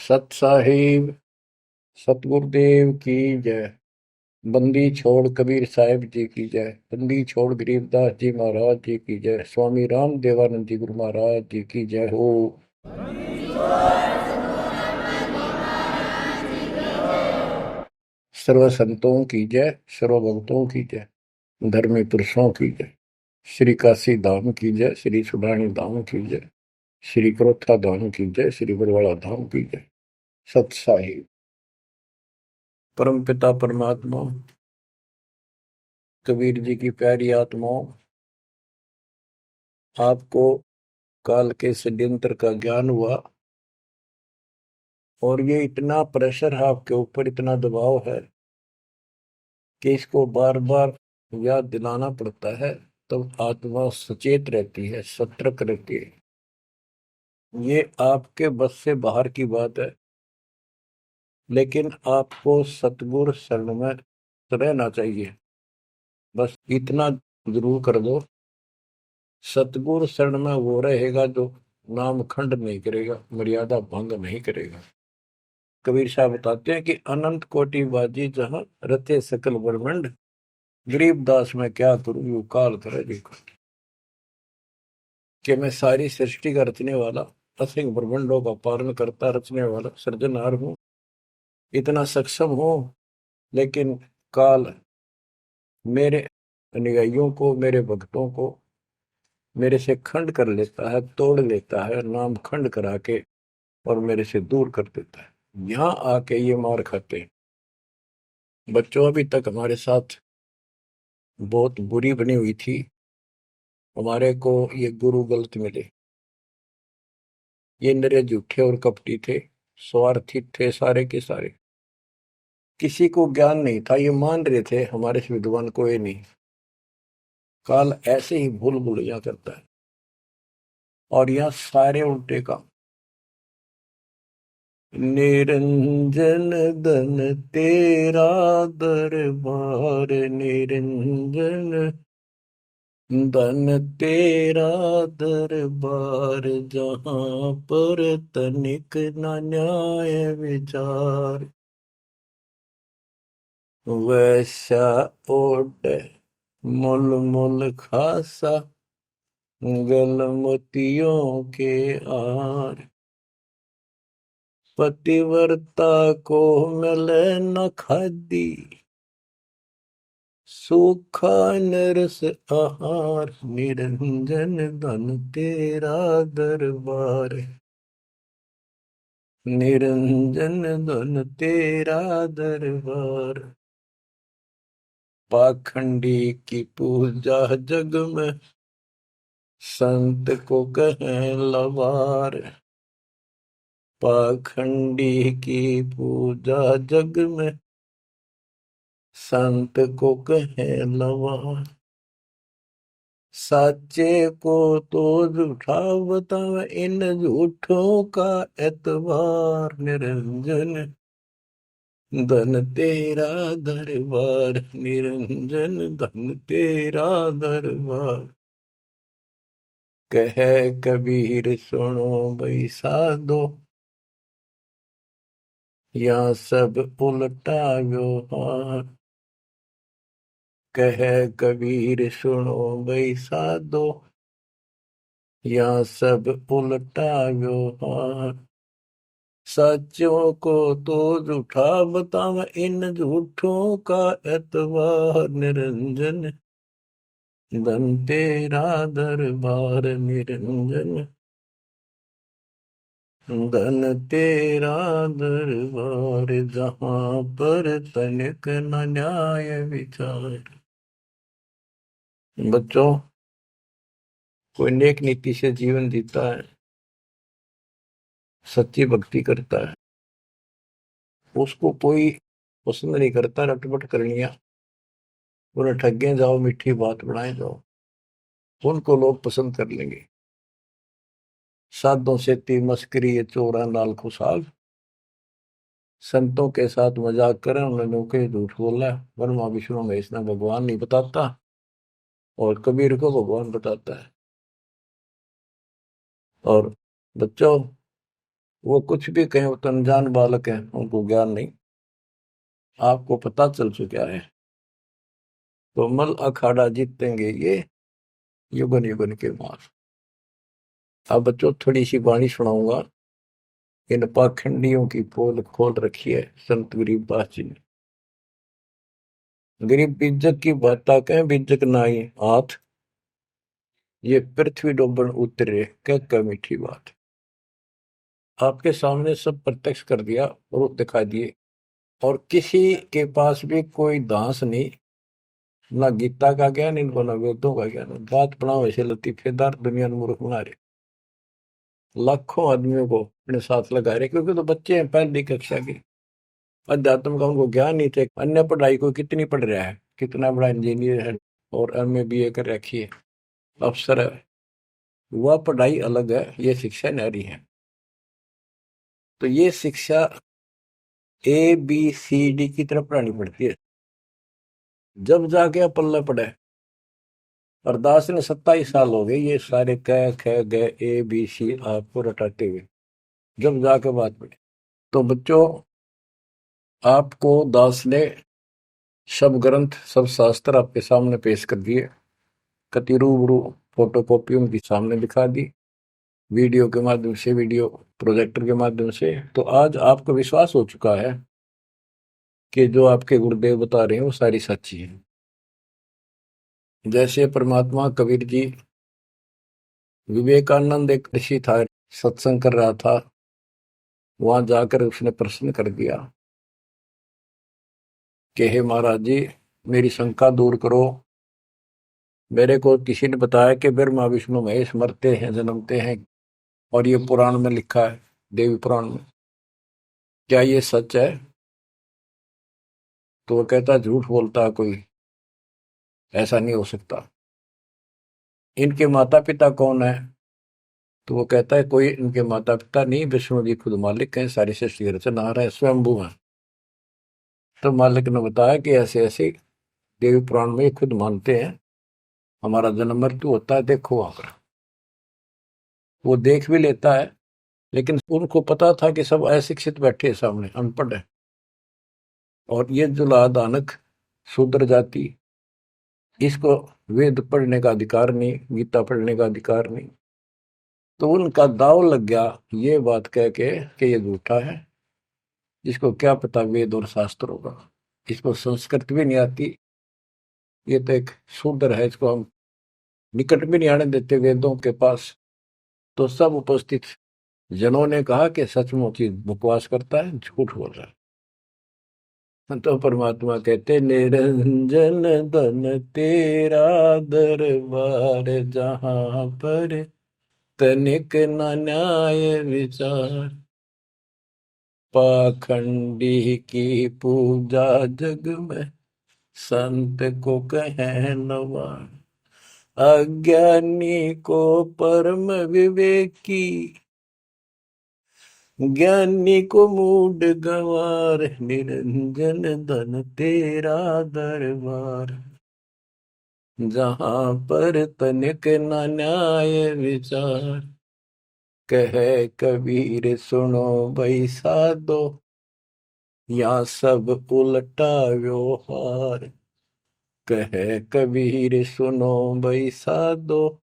सत साहिब सतगुरुदेव की जय। बंदी छोड़ कबीर साहिब जी की जय। बंदी छोड़ गरीबदास जी महाराज जी की जय। स्वामी राम देवानंद जी गुरु महाराज जी की जय हो। सर्व संतों की जय, सर्व भक्तों की जय, धर्मी पुरुषों की जय। श्री काशी धाम की जय, श्री सुडानी धाम की जय, श्री क्रोथा धाम की जय, श्री बरवाड़ा धाम की जय। सत साहिब परम पिता परमात्मा कबीर जी की प्यारी आत्माओं, आपको काल के षड्यंत्र का ज्ञान हुआ और ये इतना प्रेशर है आपके ऊपर, इतना दबाव है कि इसको बार बार याद दिलाना पड़ता है, तब आत्मा सचेत रहती है, सतर्क रहती है। ये आपके बस से बाहर की बात है, लेकिन आपको सतगुरु शरण में रहना चाहिए। बस इतना जरूर कर दो, सतगुरु शरण में वो रहेगा जो नाम खंड नहीं करेगा, मर्यादा भंग नहीं करेगा। कबीर साहब बताते हैं कि अनंत कोटि बाजी जहां रते सकल ब्रह्मंड, गरीबदास में क्या करूं यू काल करे जी। कि मैं सारी सृष्टि का रचने वाला, असंख्य ब्रह्मंडों का पालन करता रचने वाला सृजनहार हूं, इतना सक्षम हूं, लेकिन काल मेरे अनुयायियों को, मेरे भक्तों को मेरे से खंड कर लेता है, तोड़ लेता है, नाम खंड करा के और मेरे से दूर कर देता है। यहां आके ये मार खाते हैं। बच्चों अभी तक हमारे साथ बहुत बुरी बनी हुई थी, हमारे को ये गुरु गलत मिले। ये निरे झूठे और कपटी थे, स्वार्थी थे सारे के सारे। किसी को ज्ञान नहीं था, ये मान रहे थे हमारे से विद्वान कोई नहीं। काल ऐसे ही भूल भुलैया करता है और यह सारे उल्टे काम। निरंजन धन तेरा दरबार, निरंजन धन तेरा दरबार, जहां पर तनिक न न्याय विचार, वैसा ओट मुल मुल खासा, गल मोतियों के आर, पतिव्रता को मिले न खादी, सूखा नरस आहार, निरंजन धन तेरा दरबार, निरंजन धन तेरा दरबार। पाखंडी की पूजा जग में, संत को कहें लवार, पाखंडी की पूजा जग में, संत को कहें लवार। साचे को तो झूठा बतावे, इन झूठों का एतबार, निरंजन धन तेरा दरबार, निरंजन धन तेरा दरबार। कहे कबीर सुनो भाई साधो, या सब उल्टा व्यवहार। कहे कबीर सुनो भाई साधो, या सब उल्टा व्यवहार। सच्चों को तो झूठा बतावे, इन झूठों का एतबार, निरंजन धन तेरा दरबार, निरंजन धन तेरा दरबार, जहां पर तनिक न न्याय विचार। बच्चों, कोई नेक नीति से जीवन जीता है, सच्ची भक्ति करता है, उसको कोई पसंद नहीं करता रटपट करनिया। उन्हें ठगे जाओ, मीठी बात बनाए जाओ, उनको लोग पसंद कर लेंगे। साधों से ती मस्करी ये चोरा नाल खुशाल, संतों के साथ मजाक करें, उन्होंने के झूठ बोला। ब्रह्मा विष्णु महेश ने भगवान नहीं बताता और कबीर को भगवान बताता है। और बच्चों, वो कुछ भी कहें, वो तो अनजान बालक है, उनको ज्ञान नहीं। आपको पता चल चुका है। तो मल अखाड़ा जीतेंगे ये युगन युगन के मार। अब बच्चों थोड़ी सी वाणी सुनाऊंगा। इन पाखंडियों की पोल खोल रखी है संत गरीबदास जी ने। गरीब बीजक की बाता कहें, बीजक नाई हाथ, ये पृथ्वी डोबन उतरे क्या मीठी बात। आपके सामने सब प्रत्यक्ष कर दिया और वो दिखा दिए। और किसी के पास भी कोई दांस नहीं, ना गीता का ज्ञान इनको, ना वेदों का ज्ञान। बात बनाओ ऐसे लतीफेदार, दुनिया में मूर्ख बना रहे। लाखों आदमियों को अपने साथ लगा रहे, क्योंकि तो बच्चे हैं पहली कक्षा के। अध्यात्म का उनको ज्ञान नहीं थे। अन्य पढ़ाई को कितनी पढ़ रहा है, कितना बड़ा इंजीनियर है और एमए बीए कर रखी है, अफसर है। वह पढ़ाई अलग है, ये शिक्षा न्यारी है। तो ये शिक्षा ABCD की तरफ पढ़ानी पड़ती है, जब जाके पल्ला पड़े। और दास ने 27 साल हो गए ये सारे क ख ग ABC आपको रटाते हुए, जब जाके बात पड़े। तो बच्चों, आपको दास ने सब ग्रंथ सब शास्त्र आपके सामने पेश कर दिए। कति रूबरू फोटो कॉपी उनकी सामने दिखा दी, वीडियो के माध्यम से, वीडियो प्रोजेक्टर के माध्यम से। तो आज आपको विश्वास हो चुका है कि जो आपके गुरुदेव बता रहे हैं वो सारी सच्ची है। जैसे परमात्मा कबीर जी, विवेकानंद एक ऋषि था, सत्संग कर रहा था, वहां जाकर उसने प्रश्न कर दिया कि हे महाराज जी, मेरी शंका दूर करो। मेरे को किसी ने बताया कि ब्रह्मा विष्णु महेश मरते हैं जन्मते हैं, और ये पुराण में लिखा है, देवी पुराण में। क्या ये सच है? तो वो कहता झूठ बोलता है कोई, ऐसा नहीं हो सकता। इनके माता पिता कौन है? तो वो कहता है कोई इनके माता पिता नहीं, विष्णु जी खुद मालिक हैं, सारी सृष्टि की रचनहार है, स्वयंभू है। तो मालिक ने बताया कि ऐसे ऐसे देवी पुराण में खुद मानते हैं हमारा जन्म मृत्यु होता है, देखो आकर। वो देख भी लेता है, लेकिन उनको पता था कि सब अशिक्षित बैठे सामने, अनपढ़ है। और ये जुला दानक शूद्र जाति, इसको वेद पढ़ने का अधिकार नहीं, गीता पढ़ने का अधिकार नहीं। तो उनका दाव लग गया ये बात कह के कि ये झूठा है, इसको क्या पता वेद और शास्त्र होगा, इसको संस्कृत भी नहीं आती, ये तो एक शूद्र है, इसको हम निकट भी नहीं आने देते वेदों के पास। तो सब उपस्थित जनों ने कहा कि सचमुच ही बकवास करता है, झूठ बोल रहा है। तो परमात्मा कहते, निरंजन धन तेरा दरबार, जहां पर तनिक न न्याय विचार। पाखंडी की पूजा जग में, संत को कहे नवार। अज्ञानी को परम विवेकी, ज्ञानी को मूड गंवार। निरंजन धन तेरा दरबार, जहां पर तनिक न न्याय विचार। कहे कबीर सुनो भाई साधो, या सब उल्टा व्यवहार। कहे कबीर सुनो भाई साधो,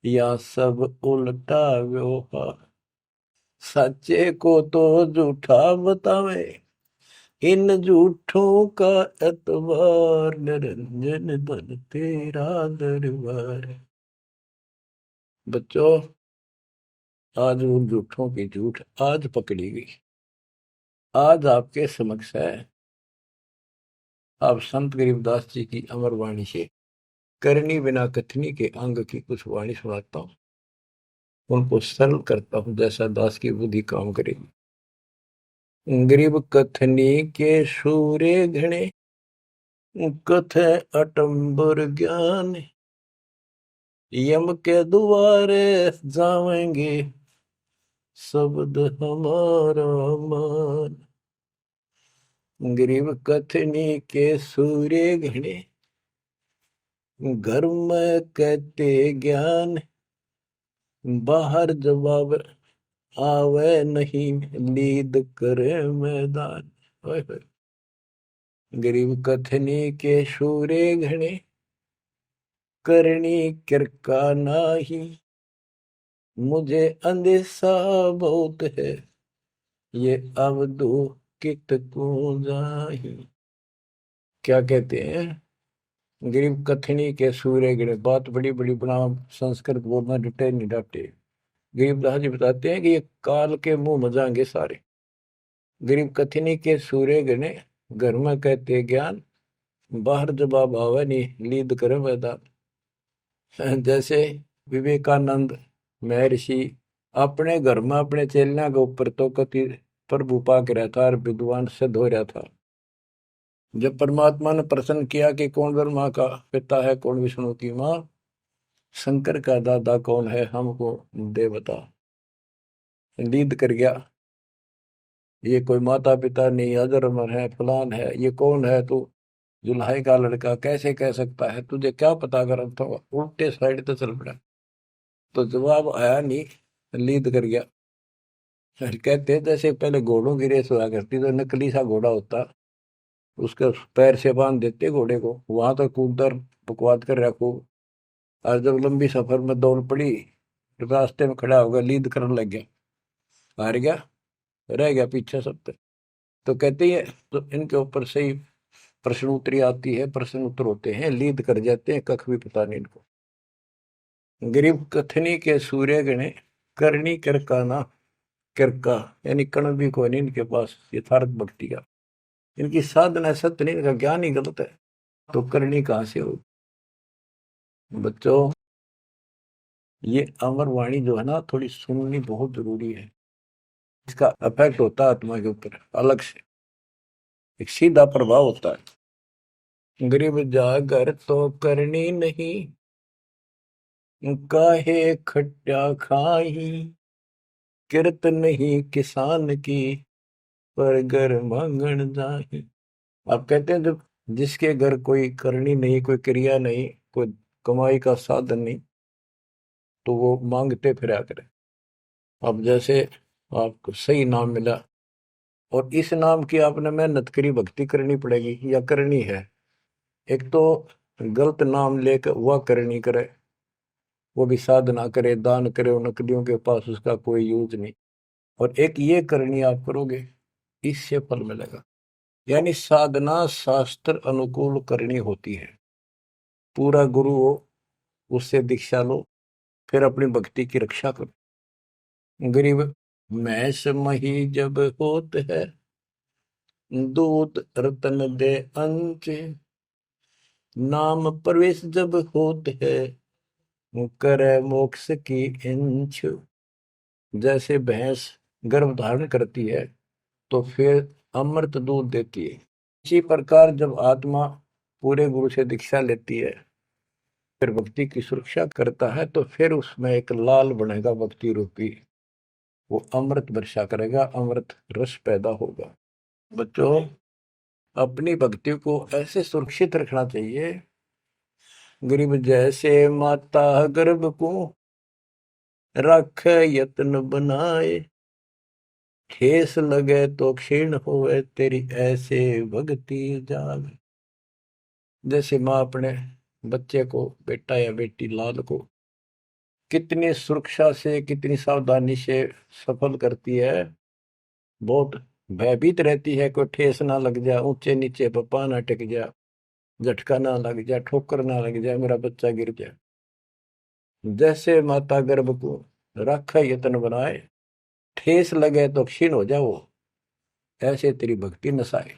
या सब उल्टा व्यवहार। सच्चे को तो झूठा बतावे, इन झूठों का एतबार। निरंजन धन तेरा दरबार। बच्चों, आज उन झूठों की झूठ आज पकड़ी गई। आज आपके समक्ष है, आप संत गरीबदास जी की अमर वाणी से करनी बिना कथनी के अंग की कुछ वाणी सुनाता हूँ। उनको सरल करता हूँ जैसा दास की बुद्धि काम करेगी। गरीब कथनी के सूर्य घने, कथ अटंबर ज्ञान। यम के द्वारे जावेंगे, शब्द हमारा मान। गरीब कथनी के सूर्य घने, घर में कहते ज्ञान। बाहर जवाब आवे नहीं लीद करे मैदान। ओए होए। गरीब कथनी के शूरे घने, करनी किरका नाही। मुझे अंदेशा बहुत है, ये अवधू कित को जाही। क्या कहते हैं? गरीब कथनी के सूर्य गिरे, बात बड़ी बड़ी बना, संस्कृत बोलना डटे नहीं डटे। गरीबदास जी बताते हैं कि ये काल के मुंह मजाएंगे सारे। गरीब कथनी के सूर्य गिने, घर में कहते ज्ञान, बाहर जवाब आवे नहीं लीद करे मैदान। जैसे विवेकानंद महर्षि अपने घर में अपने चेलिया के ऊपर तो कति प्रभु पाक रहा था और विद्वान सिद्ध हो रहा था। जब परमात्मा ने प्रश्न किया कि कौन ब्रह्मा का पिता है, कौन विष्णु की माँ, शंकर का दादा कौन है, हमको दे बता। लीद कर गया, ये कोई माता पिता नहीं, अजरमर है, फलान है, ये कौन है तू, जुल्हाई का लड़का कैसे कह सकता है, तुझे क्या पता कर, तो उल्टे साइड तो चल पड़ा। तो जवाब आया नहीं, लीद कर गया। फिर कहते हैं, जैसे पहले घोड़ों की रेस हुआ करती, तो नकली सा घोड़ा होता, उसके पैर से बांध देते घोड़े को, वहां तक कूदर बकवाद कर रखो। और जब लंबी सफर में दौड़ पड़ी, रास्ते में खड़ा होगा, लीद करने लग गया, हार गया, रह गया पीछे सब तक। तो कहते हैं, तो इनके ऊपर सही प्रश्न उत्तरी आती है, प्रश्न उत्तर होते हैं, लीद कर जाते हैं, कख भी पता नहीं इनको। गरीब कथनी के सूर्य गणे, करनी किरकाना। किरका यानी कण भी कोई नहीं इनके पास यथार्थ भक्ति का, इनकी साधना सत्य नहीं, इनका ज्ञान ही गलत है, तो करनी कहां से हो। बच्चों, ये अमर वाणी जो है ना, थोड़ी सुननी बहुत जरूरी है। इसका इफेक्ट होता है आत्मा के ऊपर अलग से, एक सीधा प्रभाव होता है। गरीब जागर तो करनी नहीं, काहे खट्टा खाही। किरत नहीं किसान की, पर घर मांगण जाही। आप कहते हैं, जब जिसके घर कोई करनी नहीं, कोई क्रिया नहीं, कोई कमाई का साधन नहीं, तो वो मांगते फिरा करे। अब जैसे आपको सही नाम मिला, और इस नाम की आपने मेहनत करी, भक्ति करनी पड़ेगी या करनी है। एक तो गलत नाम लेकर वह करनी करे, वो भी साधना करे, दान करे, उन नकलियों के पास उसका कोई यूज नहीं। और एक ये करनी आप करोगे, इससे फल मिलेगा। यानी साधना शास्त्र अनुकूल करनी होती है। पूरा गुरु हो, उससे दीक्षा लो, फिर अपनी भक्ति की रक्षा करो। गरीब मैस मही जब होत है, दूध रतन दे अंच। नाम प्रवेश जब होत है, करे मोक्ष की इंच। जैसे भैंस गर्भ धारण करती है, तो फिर अमृत दूध देती है। इसी प्रकार जब आत्मा पूरे गुरु से दीक्षा लेती है, फिर भक्ति की सुरक्षा करता है, तो फिर उसमें एक लाल बनेगा भक्ति रूपी, वो अमृत वर्षा करेगा, अमृत रस पैदा होगा। बच्चों, अपनी भक्ति को ऐसे सुरक्षित रखना चाहिए। गरीब जैसे माता गर्भ को, रख यत्न बनाए। ठेस लगे तो क्षीण होए, तेरी ऐसे भक्ति जाग। जैसे माँ अपने बच्चे को, बेटा या बेटी लाल को कितनी सुरक्षा से, कितनी सावधानी से सफल करती है, बहुत भयभीत रहती है, कोई ठेस ना लग जाए, ऊंचे नीचे पप्पा ना टिक जाए, झटका ना लग जाए, ठोकर ना लग जाए, मेरा बच्चा गिर जाए। जैसे माता गर्भ को रख यत्न बनाए, ठेस लगे तो क्षीण हो जाओ, ऐसे तेरी भक्ति नसाए।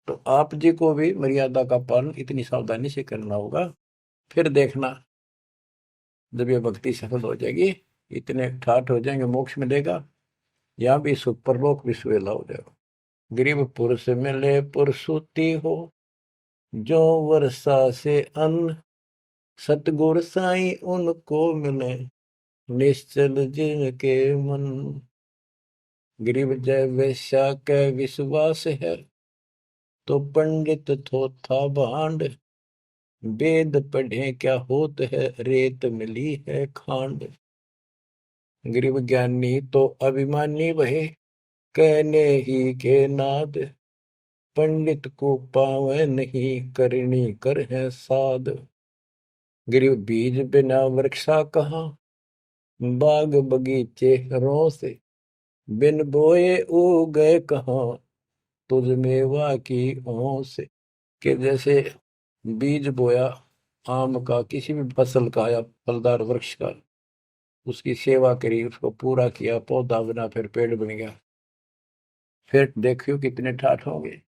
तो आप जी को भी मर्यादा का पालन इतनी सावधानी से करना होगा। फिर देखना, जब ये भक्ति सफल हो जाएगी, इतने ठाठ हो जाएंगे, मोक्ष मिलेगा, यहाँ भी सुख, परलोक भी सुहेला हो जाएगा। गरीब पुरुष मिले पुरसुती हो, जो वर्षा से अन्न। सतगुर साई उनको मिले, निश्चल जिनके मन। गरीब जय वैश्या के विश्वास है, तो पंडित थोथा भांड। वेद पढ़े क्या होत है, रेत मिली है खांड। गरीब ज्ञानी तो अभिमानी वहे, कहने ही के नाद, पंडित को पावे नहीं, करनी कर है साध। गरीब बीज बिना वृक्षा कहाँ, बाग बगीचे रो से, बिन बोए उगए कहाँ, तुझ मेवा की ओं से। कि जैसे बीज बोया आम का, किसी भी फसल का या फलदार वृक्ष का, उसकी सेवा करी, उसको पूरा किया, पौधा बना, फिर पेड़ बन गया, फिर देखियो कितने ठाठ होंगे।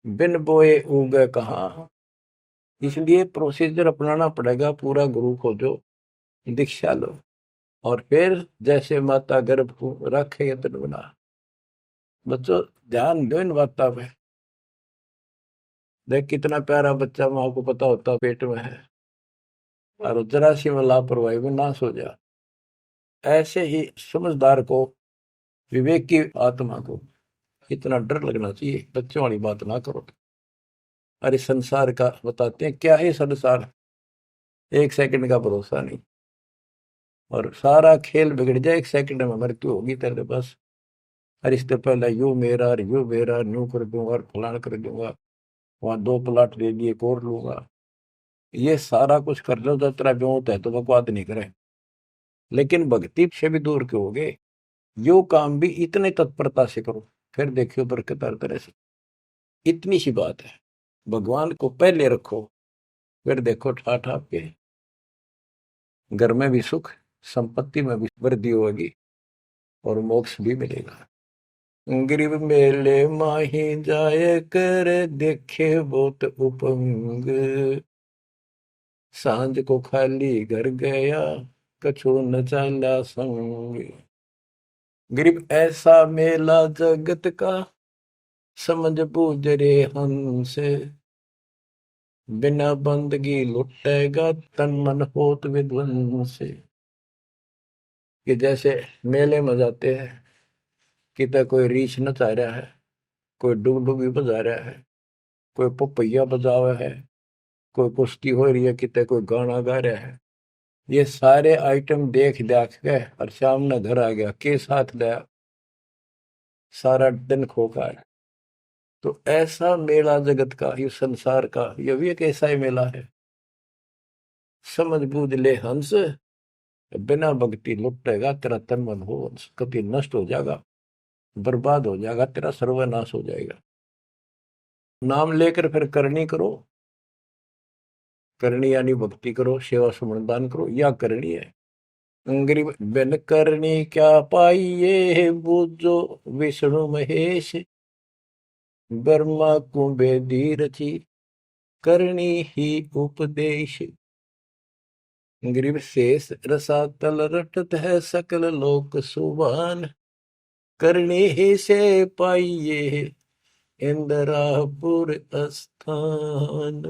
बिन बोए उगे कहाँ, इसलिए प्रोसीजर अपनाना पड़ेगा पूरा। गुरु खोजो, दीक्षा लो, और फिर जैसे माता गर्भ को रखे यत्न बना। बच्चों ध्यान दो इन बातों पे। देख कितना प्यारा बच्चा, माँ को पता होता पेट में है, और जरा सी में लापरवाही में नाश हो जा। ऐसे ही समझदार को, विवेक की आत्मा को इतना डर लगना चाहिए, बच्चों वाली बात ना करो। अरे संसार का बताते हैं क्या है संसार, एक सेकंड का भरोसा नहीं, और सारा खेल बिगड़ जाए, एक सेकंड में मृत्यु होगी तेरे पास। अरे इससे पहले यू मेरा, और यू मेरा, न्यू कर दूंगा, और फलान कर दूंगा, वहां 2 प्लाट ले लिए, एक और लूंगा। ये सारा कुछ कर लो तो तेरा ब्योत है तो बकवाद नहीं करे, लेकिन भक्ति से भी दूर क्यों होगे। यो काम भी इतने तत्परता से करो, फिर देखियो बरकत हर तरह से। इतनी सी बात है, भगवान को पहले रखो, फिर देखो ठाठ आपके घर में भी सुख, संपत्ति में भी वृद्धि होगी, और मोक्ष भी मिलेगा। गरीब मेले माही जाए कर, देखे बहुत उपंग, सांझ को खाली घर गया, कछु न चाला संग। गरीब ऐसा मेला जगत का, समझ बूझ रे हंस, बिना बंदगी लुटेगा, तन मन होत विध्वंस। कि जैसे मेले में जाते हैं, कितना कोई रीछ नचा रहा है, कोई डुगडुगी बजा रहा है, कोई पपैया बजा हुआ है, कोई कुश्ती हो रही है, कितने कोई गाना गा रहा है। ये सारे आइटम देख देख के और सामने घर आ गया, के साथ लाया, सारा दिन खोखा है। तो ऐसा मेला जगत का, ये संसार का, ये भी एक ऐसा ही मेला है। समझ बूझ ले हंस, बिना भक्ति लुटेगा, तेरा तन मन हो कभी नष्ट हो जाएगा, बर्बाद हो जाएगा, तेरा सर्वनाश हो जाएगा। नाम लेकर फिर करनी करो, करनी यानी भक्ति करो, सेवा सुमन दान करो, या करनी है। गरीब बिन करनी क्या पाइये, बूझो विष्णु महेश, ब्रह्मा कुबेदी रची, करनी ही उपदेश। गरीब शेष रसातल रटत है, सकल लोक सुभान, करनी ही से पाइये, इंद्रापुर स्थान।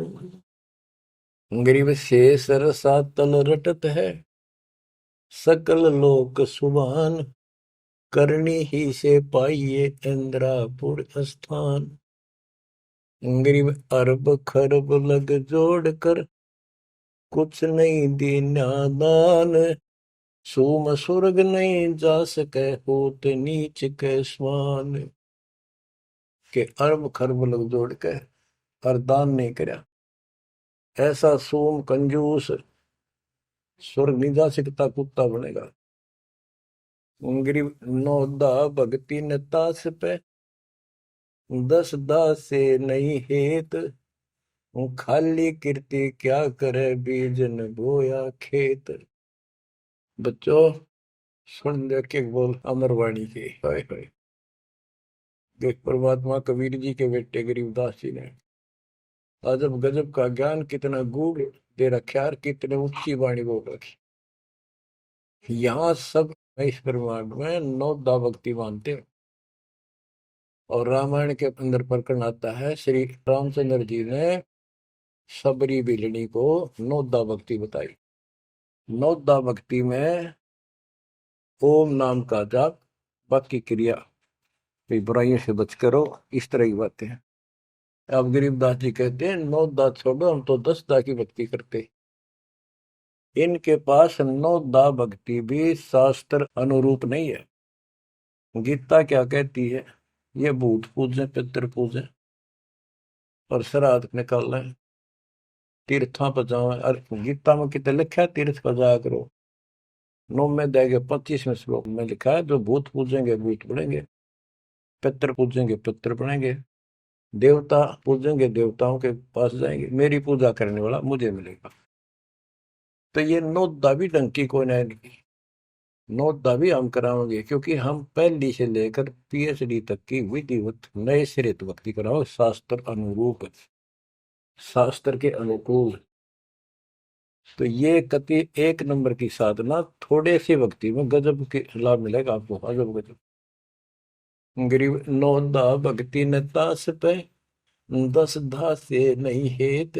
गरीब शेष रसातल रटत है, सकल लोक सुभान, करनी ही से पाइये, इंद्रापुर स्थान। गरीब अरब खरब लग जोड़ कर, कुछ नहीं दीना दान, सूम सुर्ग नहीं जा सके, होत नीच के स्वान। के अरब खरब लग जोड़ के और दान नहीं करया, ऐसा सोम कंजूस स्वर्ग नहीं जा सकता, कुत्ता बनेगा। गरीब नौदा भगति न तास पे, 10 दास से नहीं हेत, खाली कीर्ति क्या करे, बीज न बोया खेत। बच्चों सुन दे के बोल अमरवाणी के, हाय हाय। देख परमात्मा कबीर जी के बेटे गरीबदास जी ने अजब गजब का ज्ञान कितना गूढ़ दे रखा, और कितने ऊंची वाणी बोल रखी। यहाँ सब इस ब्रह्मांड में 9 भक्ति मानते हैं, और रामायण के अंदर प्रकरण आता है, श्री रामचंद्र जी ने सबरी बिलनी को 9 भक्ति बताई। 9 भक्ति में ओम नाम का जाप, बाकी क्रिया, बुराइयों से बच करो, इस तरह की बातें हैं। अब गरीबदास जी कहते हैं 9 दा छोड़ो, हम तो 10 दा की भक्ति करते। इनके पास नौदा भक्ति भी शास्त्र अनुरूप नहीं है। गीता क्या कहती है? ये भूत पूजे पितर पूजे और श्राद्ध निकालें, तीर्थों पर जाओ। और गीता में कितने लिखा है तीर्थ पर जाया करो? 9 में देगे 25वें श्लोक में लिखा है जो भूत पूजेंगे भूत बनेंगे, पितर पूजेंगे पितर बनेंगे, देवता पूजेंगे देवताओं के पास जाएंगे, मेरी पूजा करने वाला मुझे मिलेगा। तो ये नौदा भी डंकी को नहीं, नौदा भी हम कराओगे क्योंकि हम पहली से लेकर पीएचडी तक की विधिवत नए सिरे से भक्ति कराओ, शास्त्र अनुरूप, शास्त्र के अनुकूल। तो ये कति एक नंबर की साधना, थोड़े सी भक्ति में गजब के लाभ मिलेगा आपको, अजब गजब। गरीब नौदा भक्ति न तास पे, 10 धासे नहीं हेत,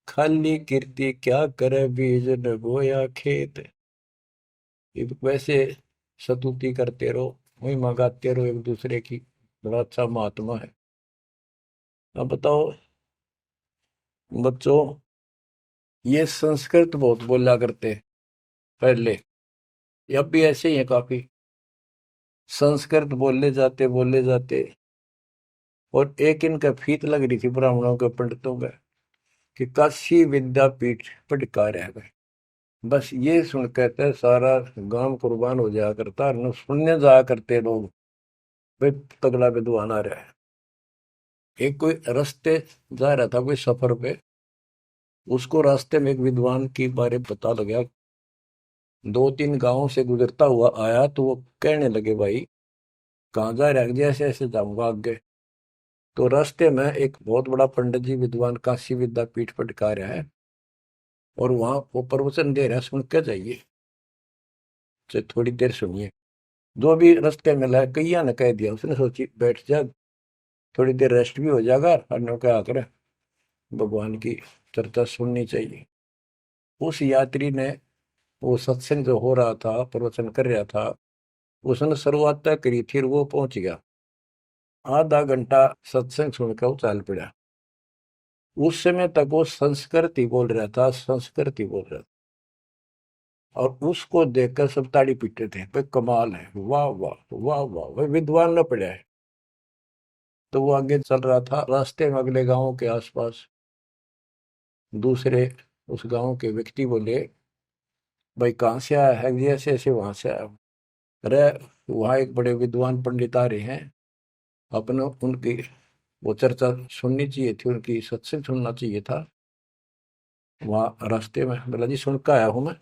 खाली कीर्ति क्या करे बीज न बोया खेत। ये वैसे स्तुति करते रहो, वही मंगाते रहो एक दूसरे की, बड़ा अच्छा महात्मा है। अब बताओ बच्चों, ये संस्कृत बहुत बोला करते पहले, अब भी ऐसे ही है काफी। संस्कृत बोले जाते और एक इनका फीत लग रही थी ब्राह्मणों के पंडितों का कि काशी विद्यापीठ पटका रह गए। बस ये सुन कहते सारा गांव कुर्बान हो जाया करता, न सुनने जाया करते लोग, भाई तगड़ा विद्वान आ रहा है। एक कोई रास्ते जा रहा था कोई सफर पे, उसको रास्ते में एक विद्वान के बारे में पता लगा, 2-3 गांवों से गुजरता हुआ आया, तो वो कहने लगे भाई कहाँ जा रहा है? जैसे ऐसे जाऊंगा आगे। तो रास्ते में एक बहुत बड़ा पंडित जी विद्वान काशी विद्यापीठ पटका रहा है और वहां वो प्रवचन दे रहा है, सुन के जाइए, तो थोड़ी देर सुनिए। जो भी रास्ते में लाया कैया ने कह दिया, उसने सोची बैठ जा, थोड़ी देर रेस्ट भी हो जाएगा और क्या करे, भगवान की चर्चा सुननी चाहिए। उस यात्री ने, वो सत्संग जो हो रहा था प्रवचन कर रहा था, उसने शुरुआत तय करी थी और वो पहुंच गया। आधा घंटा सत्संग सुनकर वो चल पड़ा। उस समय तक वो संस्कृत ही बोल रहा था, संस्कृत ही बोल रहा था। और उसको देखकर सब ताड़ी पीटते थे, भाई कमाल है, वाह वाह वाह वाह, भाई विद्वान न पड़ा है। तो वो आगे चल रहा था, रास्ते में अगले गांव के आसपास दूसरे उस गांव के व्यक्ति बोले भाई कहाँ से आया है? जी ऐसे ऐसे वहां से आया। अरे वहाँ एक बड़े विद्वान पंडित आ रहे हैं, अपने उनकी वो चर्चा सुननी चाहिए थी, उनकी सत्संग सुनना चाहिए था। वहाँ रास्ते में बोला जी सुन के आया हूँ मैं।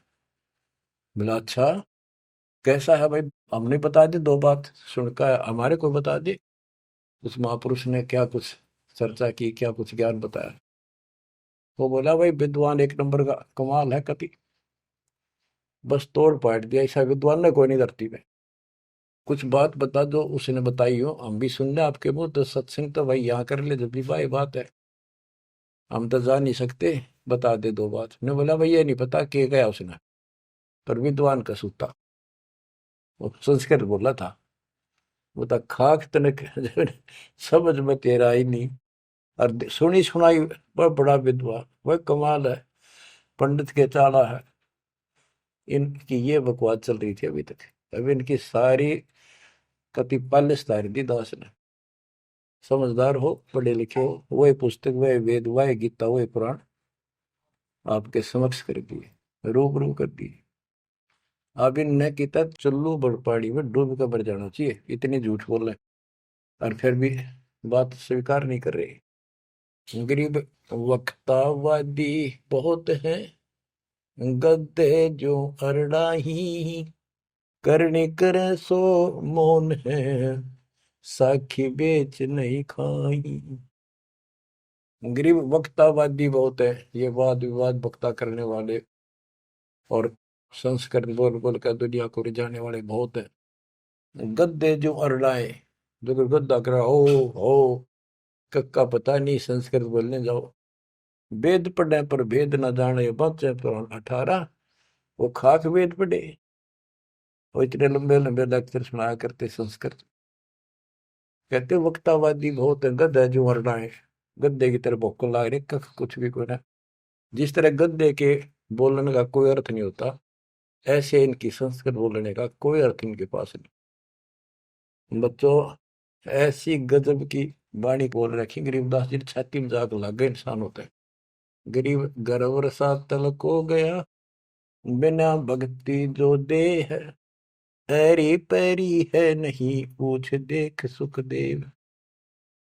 बोला अच्छा कैसा है भाई? हमने बता दी 2 बात, सुन के आया, हमारे को बता दी। उस महापुरुष ने क्या कुछ चर्चा की, क्या कुछ ज्ञान बताया। वो बोला भाई विद्वान एक नंबर का, कमाल है कति, बस तोड़ पाट दिया, ऐसा विद्वान ने कोई नहीं धरती में। कुछ बात बता दो, उसने बताई हो, हम भी सुन ले आपके मुंह, तो सत्संग तो भाई यहाँ कर ले जब भी भाई बात है, हम तो जा नहीं सकते, बता दे 2 बात। ने बोला भाई ये नहीं पता के गया उसने, पर विद्वान का सूता, वो संस्कृत बोला था। वो तो खाक तनक समझ में तेरा ही नहीं, और सुनी सुनाई वह बड़ा विद्वान, वह कमाल है, पंडित के चाला है। इनकी ये बकवास चल रही थी अभी तक। अभी इनकी सारी कति पालिश तारी दी दास ने। समझदार हो, पढ़े लिखे हो, वही पुस्तक, वही वेद, वही गीता, वही पुराण आपके समक्ष कर दिए, रूबरू कर दिए। अब इनने किता चुल्लू बड़पाड़ी में डूब कर मर जाना चाहिए, इतनी झूठ बोल रहे, और फिर भी बात स्वीकार नहीं कर रहे। गरीब वक्तावादी बहुत हैं, गद्दे जो अरड़ाही, करनी करे सो मौन है, साखी बेच नहीं खाई। गरीब वक्तावादी बहुत है, ये वाद विवाद वक्ता करने वाले और संस्कृत बोल बोल कर दुनिया को रिझाने वाले बहुत है। गद्दे जो अरड़ाए, जो कोई गद्दा करा हो कक्का पता नहीं, संस्कृत बोलने जाओ। वेद पढ़े पर भेद न जाने, बच्चे पुराण 18, वो खाक वेद पढ़े, वो इतने लंबे लंबे लेक्चर सुनाया करते संस्कृत। कहते वक्तावादी बहुत है, गद्दा जो अरड़ाए, गद्दे की तरह भोक ला रहे, कख कुछ भी कोई ना। जिस तरह गद्दे के बोलने का कोई अर्थ नहीं होता, ऐसे इनकी संस्कृत बोलने का कोई अर्थ इनके पास नहीं। बच्चों, ऐसी गजब की वाणी बोल रखी गरीबदास जी, छाती में जाग लग गए इंसान होते हैं। गरीब गर्वर सा तलक हो गया, बिना भक्ति जो दे है, ऐरी पैरी है नहीं पूछ देख सुखदेव।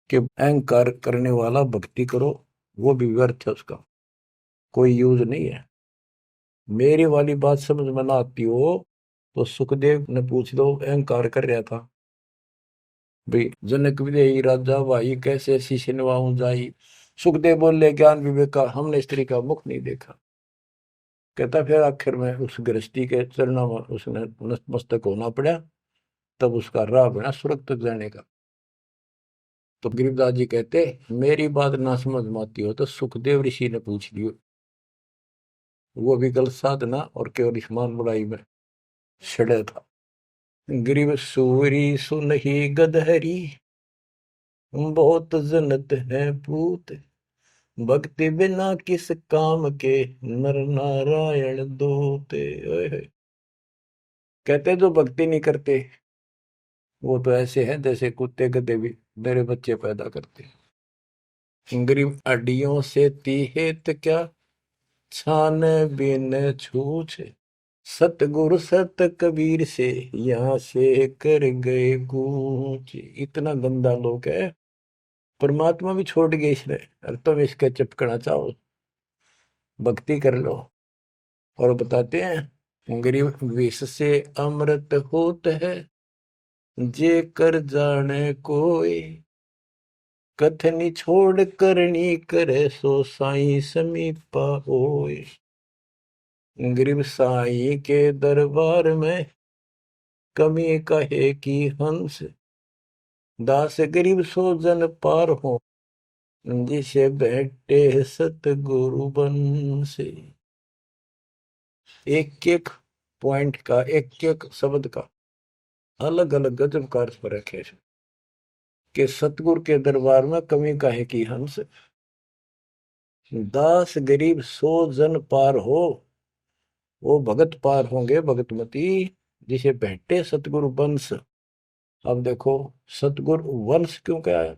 कि अहंकार करने वाला भक्ति करो, वो भी व्यर्थ है, उसका कोई यूज नहीं है। मेरी वाली बात समझ में ना आती हो तो सुखदेव ने पूछ लो, अहंकार कर रहा था भाई, जनक विदेही राजा भाई कैसे शीश नवाऊं जाई। सुखदेव बोले, ज्ञान विवेक का हमने स्त्री का मुख नहीं देखा। कहता फिर आखिर में उस गृहस्थी के चरणों में उसने नतमस्तक होना पड़ा, तब उसका राह बना स्वर्ग तक जाने का। तो गरीबदास जी कहते, मेरी बात ना समझ में आती हो तो सुखदेव ऋषि ने पूछ लियो, वो भी गलत साधना और केवल ईमान बुराई में छड़े था। गरीब सूरी सुनही गदहरी, बहुत जनत है पूत, भक्ति बिना किस काम के, नर नारायण दूते। ओए होए। कहते जो भक्ति नहीं करते वो तो ऐसे हैं जैसे कुत्ते गधे भी मेरे बच्चे पैदा करते हैं। गरीब अड्डियों से तीहेत क्या, छान बिन छूछ, सतगुरु सत कबीर से यहाँ से कर गए कूच। इतना गंदा लोग है, परमात्मा भी छोड़ गए इसने, और तुम इसके चिपकना चाहो, भक्ति कर लो। और बताते हैं, गरीब विष से अमृत होत है, जे कर जाने कोई, कथनी छोड़ करनी करे, सो साई समीपा होए। गरीब साई के दरबार में, कमी कहे की हंस, दास गरीब सो जन पार हो, जिसे बैठे सतगुरु बन से। एक एक पॉइंट का, एक एक शब्द का अलग अलग गजब का अर्थ पर रखे कि सतगुरु के दरबार में कमी काहे की हंस, दास गरीब सो जन पार हो, वो भगत पार होंगे भगतमती, जिसे भेंटे सतगुरु वंश। अब देखो, सतगुरु वंश क्यों क्या है?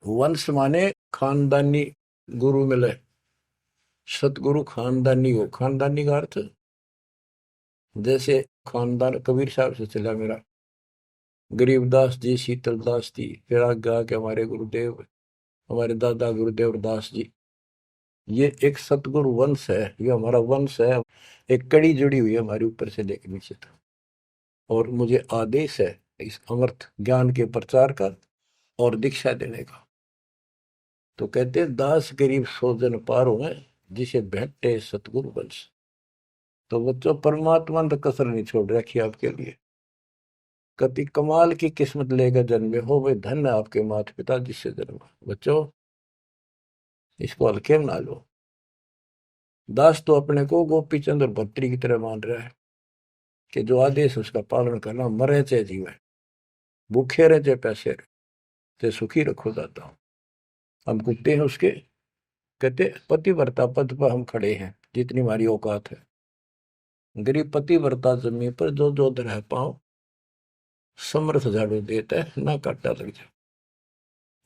वंश माने खानदानी गुरु मिले, सतगुरु खानदानी हो। खानदानी का अर्थ जैसे खानदान कबीर साहब से चला मेरा, गरीबदास जी, शीतलदास जी, फिर आगे आके हमारे गुरुदेव, हमारे दादा गुरुदेव दास जी। ये एक सतगुरु वंश है, ये हमारा वंश है। एक कड़ी जुड़ी हुई है हमारे ऊपर से लेकर नीचे तक। और मुझे आदेश है इस अमृत ज्ञान के प्रचार का और दीक्षा देने का। तो कहते हैं, दास गरीब सो जन पार हुए, जिसे भेंटे सतगुरु वंश। तो बच्चों, परमात्मा ने तो कसर नहीं छोड़ रखी आपके लिए। कति कमाल की किस्मत लेकर जन्मे हो, वे धन्य आपके माता पिता जिससे जन्म। बच्चों, इसको हल्के में ना लो। दास तो अपने को गोपी चंद और भट्टी की तरह मान रहा है कि जो आदेश उसका पालन करना, मरे चाहे जीवे, भूखे रहे चाहे पैसे रहे, चाहे सुखी रखो दाता। हम कुत्ते हैं उसके। कहते पतिव्रता पद पर हम खड़े हैं जितनी हमारी औकात है। गरीब पतिव्रता जमीन पर जो जो रह पाओ, समर्थ झाड़ू देता है, ना काटा लग जाए।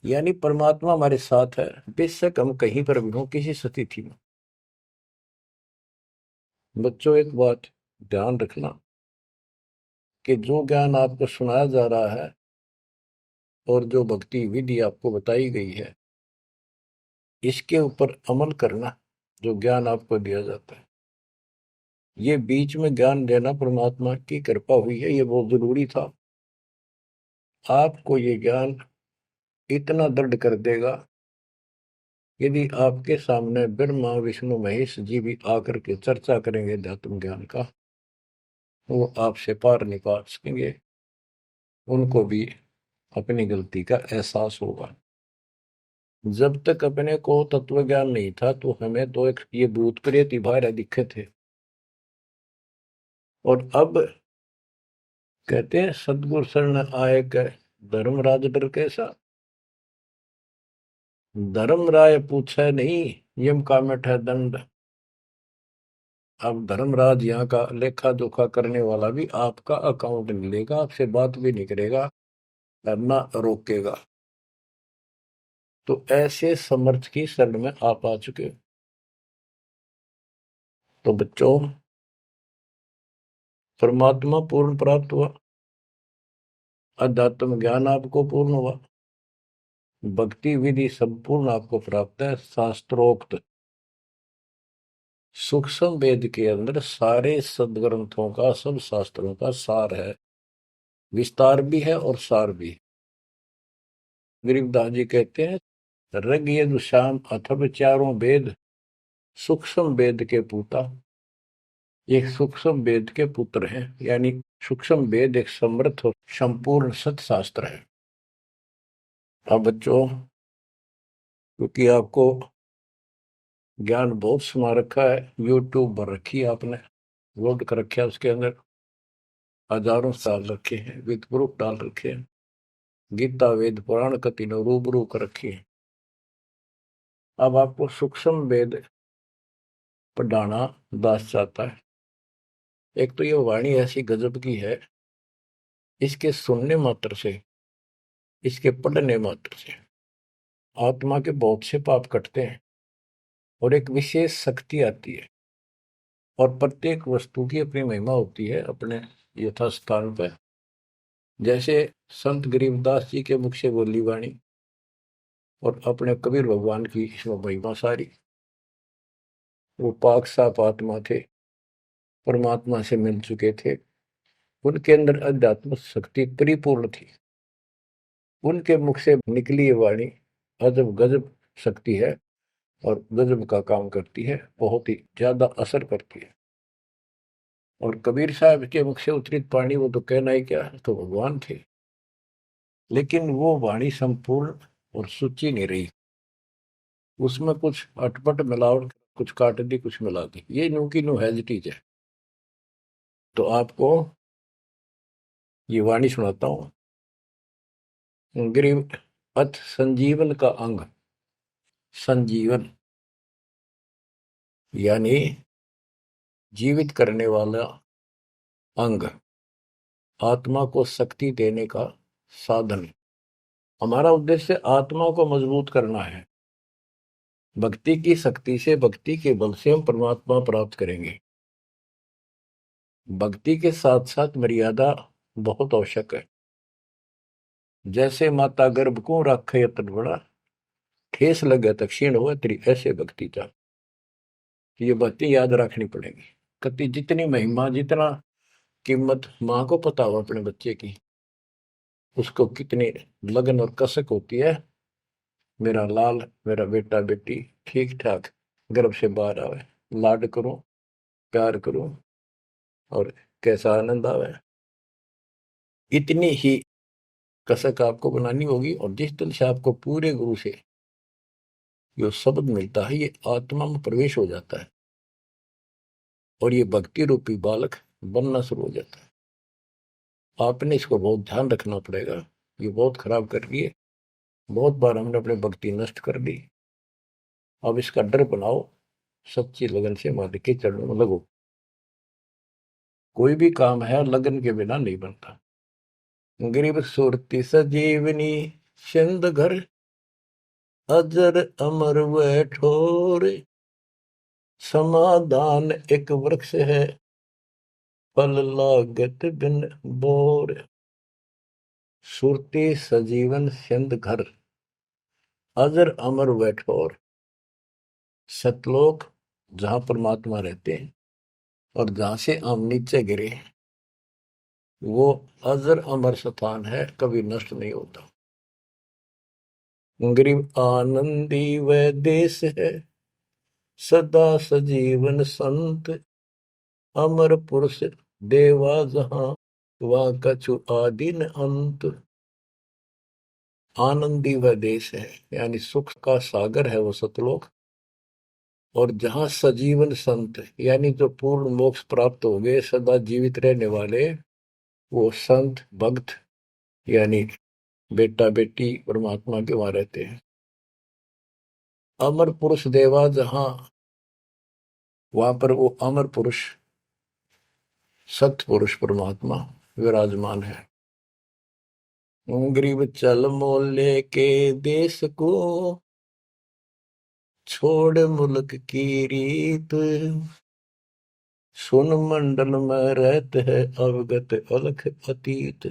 यानी परमात्मा हमारे साथ है, बेशक हम कहीं पर भी हो, किसी स्थिति में। बच्चों, एक बात ध्यान रखना कि जो ज्ञान आपको सुनाया जा रहा है और जो भक्ति विधि आपको बताई गई है, इसके ऊपर अमल करना। जो ज्ञान आपको दिया जाता है, ये बीच में ज्ञान देना परमात्मा की कृपा हुई है, ये बहुत जरूरी था। आपको ये ज्ञान इतना दृढ़ कर देगा, यदि आपके सामने ब्रह्मा विष्णु महेश जी भी आकर के चर्चा करेंगे अध्यात्म ज्ञान का, वो आपसे पार नहीं पा सकेंगे। उनको भी अपनी गलती का एहसास होगा। जब तक अपने को तत्व ज्ञान नहीं था तो हमें तो एक ये भूत प्रेत ही बाहर दिखे थे। और अब कहते हैं, सदगुरु शरण आए के धर्मराज डर कैसा। धर्म राय पूछे नहीं, यम का मिठ है दंड। अब धर्मराज यहाँ का लेखा जोखा करने वाला भी आपका अकाउंट नहीं लेगा, आपसे बात भी नहीं करेगा और ना रोकेगा। तो ऐसे समर्थ की शरण में आप आ चुके हो। तो बच्चों, परमात्मा पूर्ण प्राप्त हुआ, अध्यात्म ज्ञान आपको पूर्ण हुआ, भक्ति विधि संपूर्ण आपको प्राप्त है। शास्त्रोक्त सूक्ष्म वेद के अंदर सारे सदग्रंथों का, सब शास्त्रों का सार है, विस्तार भी है और सार भी है। गरीबदास जी कहते हैं, ऋग यजुः साम अथर्व चारों वेद सूक्ष्म वेद के पूता। एक सूक्ष्म वेद के पुत्र हैं, यानी सूक्ष्म वेद एक समृद्ध और संपूर्ण सत्शास्त्र है। अब बच्चों, क्योंकि आपको ज्ञान बहुत समा रखा है, यूट्यूब पर रखी है आपने, लोड कर रखा है, उसके अंदर हजारों साल रखे हैं, विद प्रूफ डाल रखे हैं, गीता वेद पुराण का तीनों रूबरू कर रखी है। अब आपको सूक्ष्म वेद पढ़ाना दास चाहता है। एक तो ये वाणी ऐसी गजब की है, इसके सुनने मात्र से, इसके पढ़ने मात्र से आत्मा के बहुत से पाप कटते हैं और एक विशेष शक्ति आती है। और प्रत्येक वस्तु की अपनी महिमा होती है अपने यथास्थान पर। जैसे संत गरीबदास जी के मुख से बोली वाणी और अपने कबीर भगवान की इसमें महिमा सारी। वो पाक साफ आत्मा थे, परमात्मा से मिल चुके थे, उनके अंदर अध्यात्म शक्ति परिपूर्ण थी। उनके मुख से निकली ये वाणी अजब गजब शक्ति है और गजब का काम करती है, बहुत ही ज्यादा असर करती है। और कबीर साहब के मुख से उतरित पानी, वो तो कहना ही क्या, तो भगवान थे। लेकिन वो वाणी संपूर्ण और सुची नहीं रही, उसमें कुछ अटपट मिलावट, कुछ काट दी, कुछ मिला दी, ये न्यू की न्यू हैजिटीज है। तो आपको ये वाणी सुनाता हूं। गरीब अथ संजीवन का अंग, संजीवन यानी जीवित करने वाला अंग, आत्मा को शक्ति देने का साधन। हमारा उद्देश्य आत्मा को मजबूत करना है। भक्ति की शक्ति से, भक्ति के बल से हम परमात्मा प्राप्त करेंगे। भक्ति के साथ साथ मर्यादा बहुत आवश्यक है। जैसे माता गर्भ को राखे यतन बड़ा, ठेस लगे तो क्षीण हो तेरी, ऐसे भक्ति जा। ये बातें याद रखनी पड़ेगी। कति जितनी महिमा, जितना कीमत माँ को पता हो अपने बच्चे की, उसको कितनी लगन और कसक होती है, मेरा लाल, मेरा बेटा बेटी ठीक ठाक गर्भ से बाहर आवे, लाड करूं, प्यार करूं और कैसा आनंद आवे। इतनी ही कसक आपको बनानी होगी। और जिस दिन से आपको पूरे गुरु से जो शब्द मिलता है, ये आत्मा में प्रवेश हो जाता है और ये भक्ति रूपी बालक बनना शुरू हो जाता है। आपने इसको बहुत ध्यान रखना पड़ेगा। ये बहुत खराब कर रही है, बहुत बार हमने अपनी भक्ति नष्ट कर दी। अब इसका डर बनाओ, सच्ची लगन से मालिक के चरणों में लगो। कोई भी काम है लगन के बिना नहीं बनता। गरीब सुरती सजीवनी सिंध घर, अजर अमर व ठोर, समाधान एक वृक्ष है, फल लागत बिन बोर। सुरती सजीवन सिंध घर, अजर अमर व ठोर। सतलोक जहां परमात्मा रहते हैं और जहां से हम नीचे गिरे, वो अजर अमर स्थान है, कभी नष्ट नहीं होता। गरीब आनंदी वह देश है, सदा सजीवन संत, अमर पुरुष देवा जहां, वह कछु आदि न अंत। आनंदी वह देश है, यानी सुख का सागर है वो सतलोक। और जहां सजीवन संत, यानी जो पूर्ण मोक्ष प्राप्त हो गए, सदा जीवित रहने वाले, वो संत भक्त यानी बेटा बेटी परमात्मा के वहां रहते हैं। अमर पुरुष देवा जहां, वहां पर वो अमर पुरुष सत्य पुरुष परमात्मा विराजमान है। गरीब चल मोले के देश को, छोड़ मुल्क की रीत, सुन मंडल में रहत है अवगत अलख अतीत।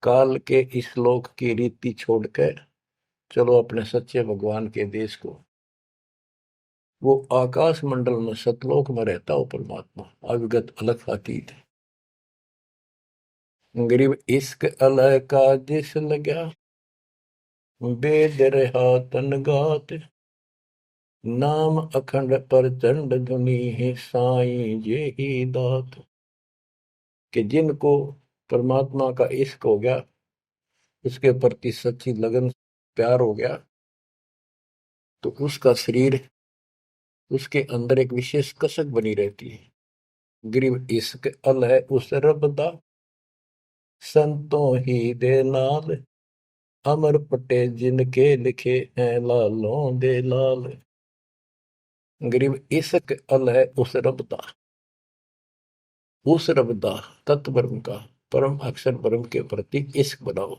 काल के इस लोक की रीति छोड़कर चलो अपने सच्चे भगवान के देश को। वो आकाश मंडल में सतलोक में रहता हो परमात्मा, अविगत अलख अतीत। गरीब इश्क अलह का जिस लगा, वेद रहा तन गात, नाम अखंड प्रचंड धुनी है साईं जे ही दात। कि जिनको परमात्मा का इश्क हो गया, उसके प्रति सच्ची लगन प्यार हो गया, तो उसका शरीर, उसके अंदर एक विशेष कसक बनी रहती है। गरीब इश्क अल है उस रब दा, संतों ही दे नाल, अमर पटे जिनके लिखे हैं लालों दे लाल। गरीब इश्क अल है उस रब दा, उस रब दा तत्व ब्रह्म का, परम अक्षर ब्रह्म के प्रति इश्क बनाओ।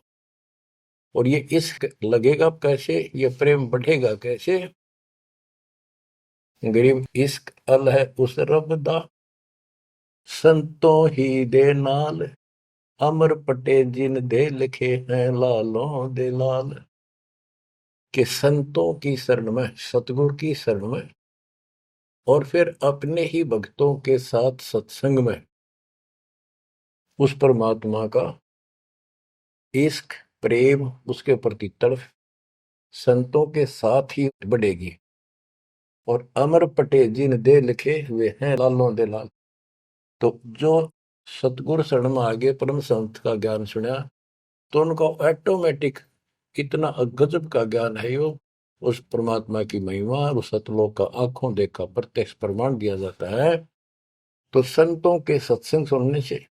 और ये इश्क लगेगा कैसे, ये प्रेम बढ़ेगा कैसे। गरीब इश्क अल है उस रब दा, संतों ही दे नाल, अमर पटे जिन दे लिखे हैं लालों दे लाल। के संतों की शरण में, सतगुरु की शरण में, और फिर अपने ही भक्तों के साथ सत्संग में उस परमात्मा का इश्क प्रेम, उसके प्रति तड़फ संतों के साथ ही बढ़ेगी। और अमर पटे जिन दे लिखे हुए हैं लालों दे लाल। तो जो सतगुरु शरण में आगे परम संत का ज्ञान सुना, तो उनको ऑटोमेटिक इतना गजब का ज्ञान है, वो उस परमात्मा की महिमा, उस सतलोक का आंखों देखा प्रत्यक्ष प्रमाण दिया जाता है। तो संतों के सत्संग सुनने से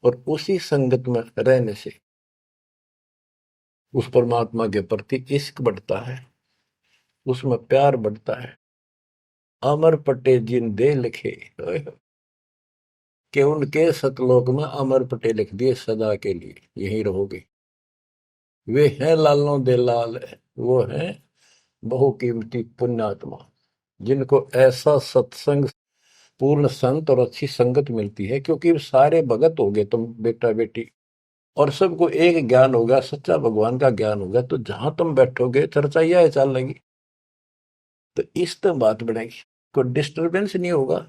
और उसी संगत में रहने से उस परमात्मा के प्रति इश्क बढ़ता है, उसमें प्यार बढ़ता है। अमर पटे जिन दे लिखे, कि उनके सतलोक में अमर पटे लिख दिए, सदा के लिए यहीं रहोगे। वे हैं लालों दे लाल, वो हैं बहुकीमती पुण्यात्मा, जिनको ऐसा सत्संग, पूर्ण संत और अच्छी संगत मिलती है। क्योंकि सारे भगत हो गए तुम बेटा बेटी, और सबको एक ज्ञान होगा, सच्चा भगवान का ज्ञान होगा, तो जहां तुम बैठोगे चर्चा यह चल लगी, तो इस तो बात बढ़ेगी, कोई डिस्टर्बेंस नहीं होगा,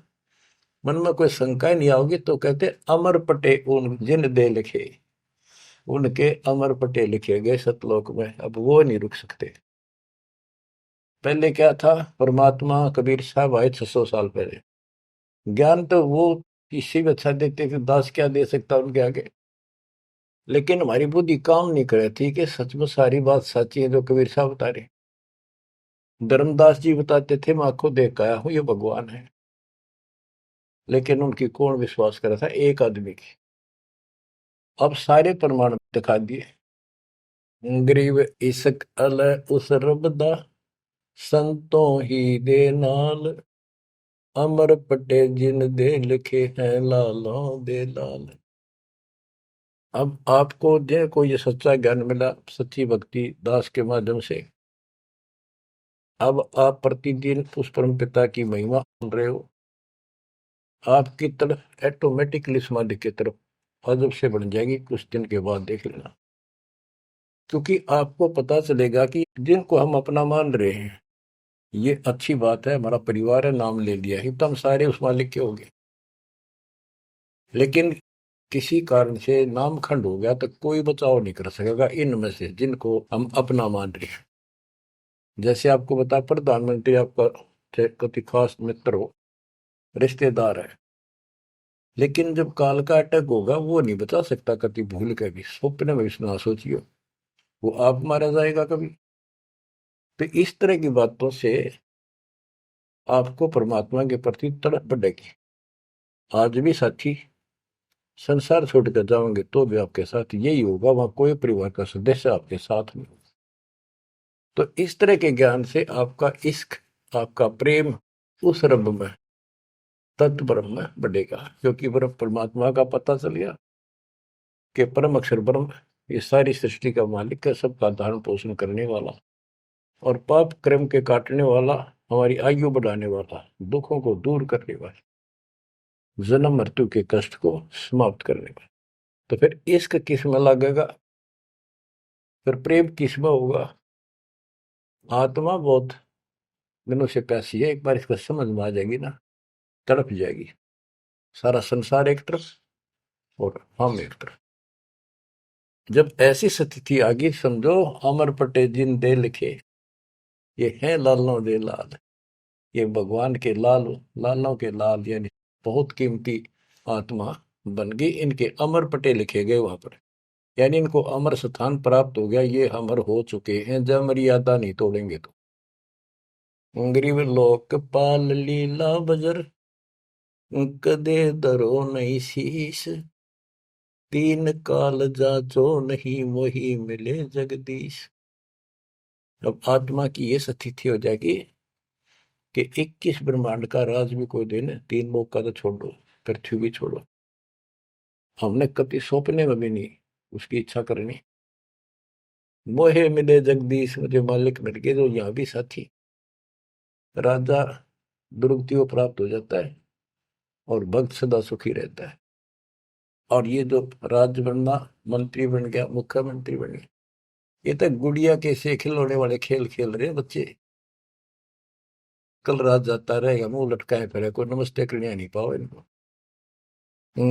मन में कोई शंका नहीं आओगी। तो कहते अमर पटे उन जिन दे लिखे, उनके अमर पटे लिखे गए सतलोक में, अब वो नहीं रुक सकते। पहले क्या था, परमात्मा कबीर साहब आए 600 साल पहले, ज्ञान तो वो किसी भी अच्छा देते थे, दास क्या दे सकता उनके आगे। लेकिन हमारी बुद्धि काम नहीं करे थी कि सच में सारी बात सच्ची है जो कबीर साहब बता रहे। धर्मदास जी बताते थे मैं आंखों देख आया हूं ये भगवान है, लेकिन उनकी कौन विश्वास करा था, एक आदमी की। अब सारे प्रमाण दिखा दिए। गरीब इश्क अल उस रब दा, संतों ही दे नाल, अमर पटे जिन दे लिखे हैं लालों दे लाल। अब आपको जो ये सच्चा ज्ञान मिला सच्ची भक्ति दास के माध्यम से, अब आप प्रतिदिन उस परम पिता की महिमा सुन रहे हो, आपकी तरफ ऑटोमेटिकली समाधि की तरफ अजब से बन जाएगी, कुछ दिन के बाद देख लेना। क्योंकि आपको पता चलेगा कि जिनको हम अपना मान रहे हैं, ये अच्छी बात है, हमारा परिवार है, नाम ले लिया ही तो हम सारे उस मालिक के हो गए। लेकिन किसी कारण से नाम खंड हो गया तो कोई बचाव नहीं कर सकेगा इनमें से जिनको हम अपना मान रहे हैं। जैसे आपको बता, प्रधानमंत्री आपका कति खास मित्र हो, रिश्तेदार है, लेकिन जब काल का अटैक होगा वो नहीं बचा सकता कति भूल के भी, स्वप्न में भी ना सोचियो, वो आप मारा जाएगा कभी। तो इस तरह की बातों से आपको परमात्मा के प्रति तड़प बढ़ेगी। आज भी साथी संसार छोड़कर जाओगे तो भी आपके साथ यही होगा, वहां कोई परिवार का सदस्य आपके साथ नहीं होगा। तो इस तरह के ज्ञान से आपका इश्क, आपका प्रेम उस रब में, तत्व ब्रह्म में बढ़ेगा, क्योंकि ब्रह्म परमात्मा का पता चल गया कि परम अक्षर ब्रह्म ये सारी सृष्टि का मालिक है, सबका धारण पोषण करने वाला, और पाप कर्म के काटने वाला, हमारी आयु बढ़ाने वाला, दुखों को दूर करने वाला, जन्म मृत्यु के कष्ट को समाप्त करने वाला। तो फिर इश्क किस में लगेगा, फिर प्रेम किस में होगा। आत्मा बहुत दिनों से प्यासी है, एक बार इसको समझ में आ जाएगी ना, तड़प जाएगी। सारा संसार एक तरफ और हम एक तरफ। जब ऐसी स्थिति आ गई, समझो अमर पटे जिन दे लिखे, ये है लालों दे लाल, ये भगवान के लाल, लालों के लाल, यानी बहुत कीमती आत्मा बन गई, इनके अमर पटे लिखे गए वहां पर, यानी इनको अमर स्थान प्राप्त हो गया, ये अमर हो चुके हैं, जब मर्यादा नहीं तोड़ेंगे तो। गरीब लोकपाल लीला बजर, कदे दरो नहीं शीश, तीन काल जाचो नहीं वही मिले जगदीश। अब आत्मा की ये स्थिति हो जाएगी कि 21 ब्रह्मांड का राज भी कोई देने, तीन लोग का तो छोड़ो, पृथ्वी भी छोड़ो, हमने कभी सौंपने में भी नहीं उसकी इच्छा करनी। मोहे मिले जगदीश, मुझे मालिक मिल गए, जो यहाँ भी साथी, राजा दुर्गति को प्राप्त हो जाता है और भक्त सदा सुखी रहता है। और ये जो राज्य बनना, मंत्री बन गया, मुख्यमंत्री बन गया, ये तो गुड़िया के से खिलौने वाले खेल खेल रहे बच्चे। कल रात जाता रहेगा, मुंह लटकाए फिरे, कोई नमस्ते करने नहीं पाओ इनको।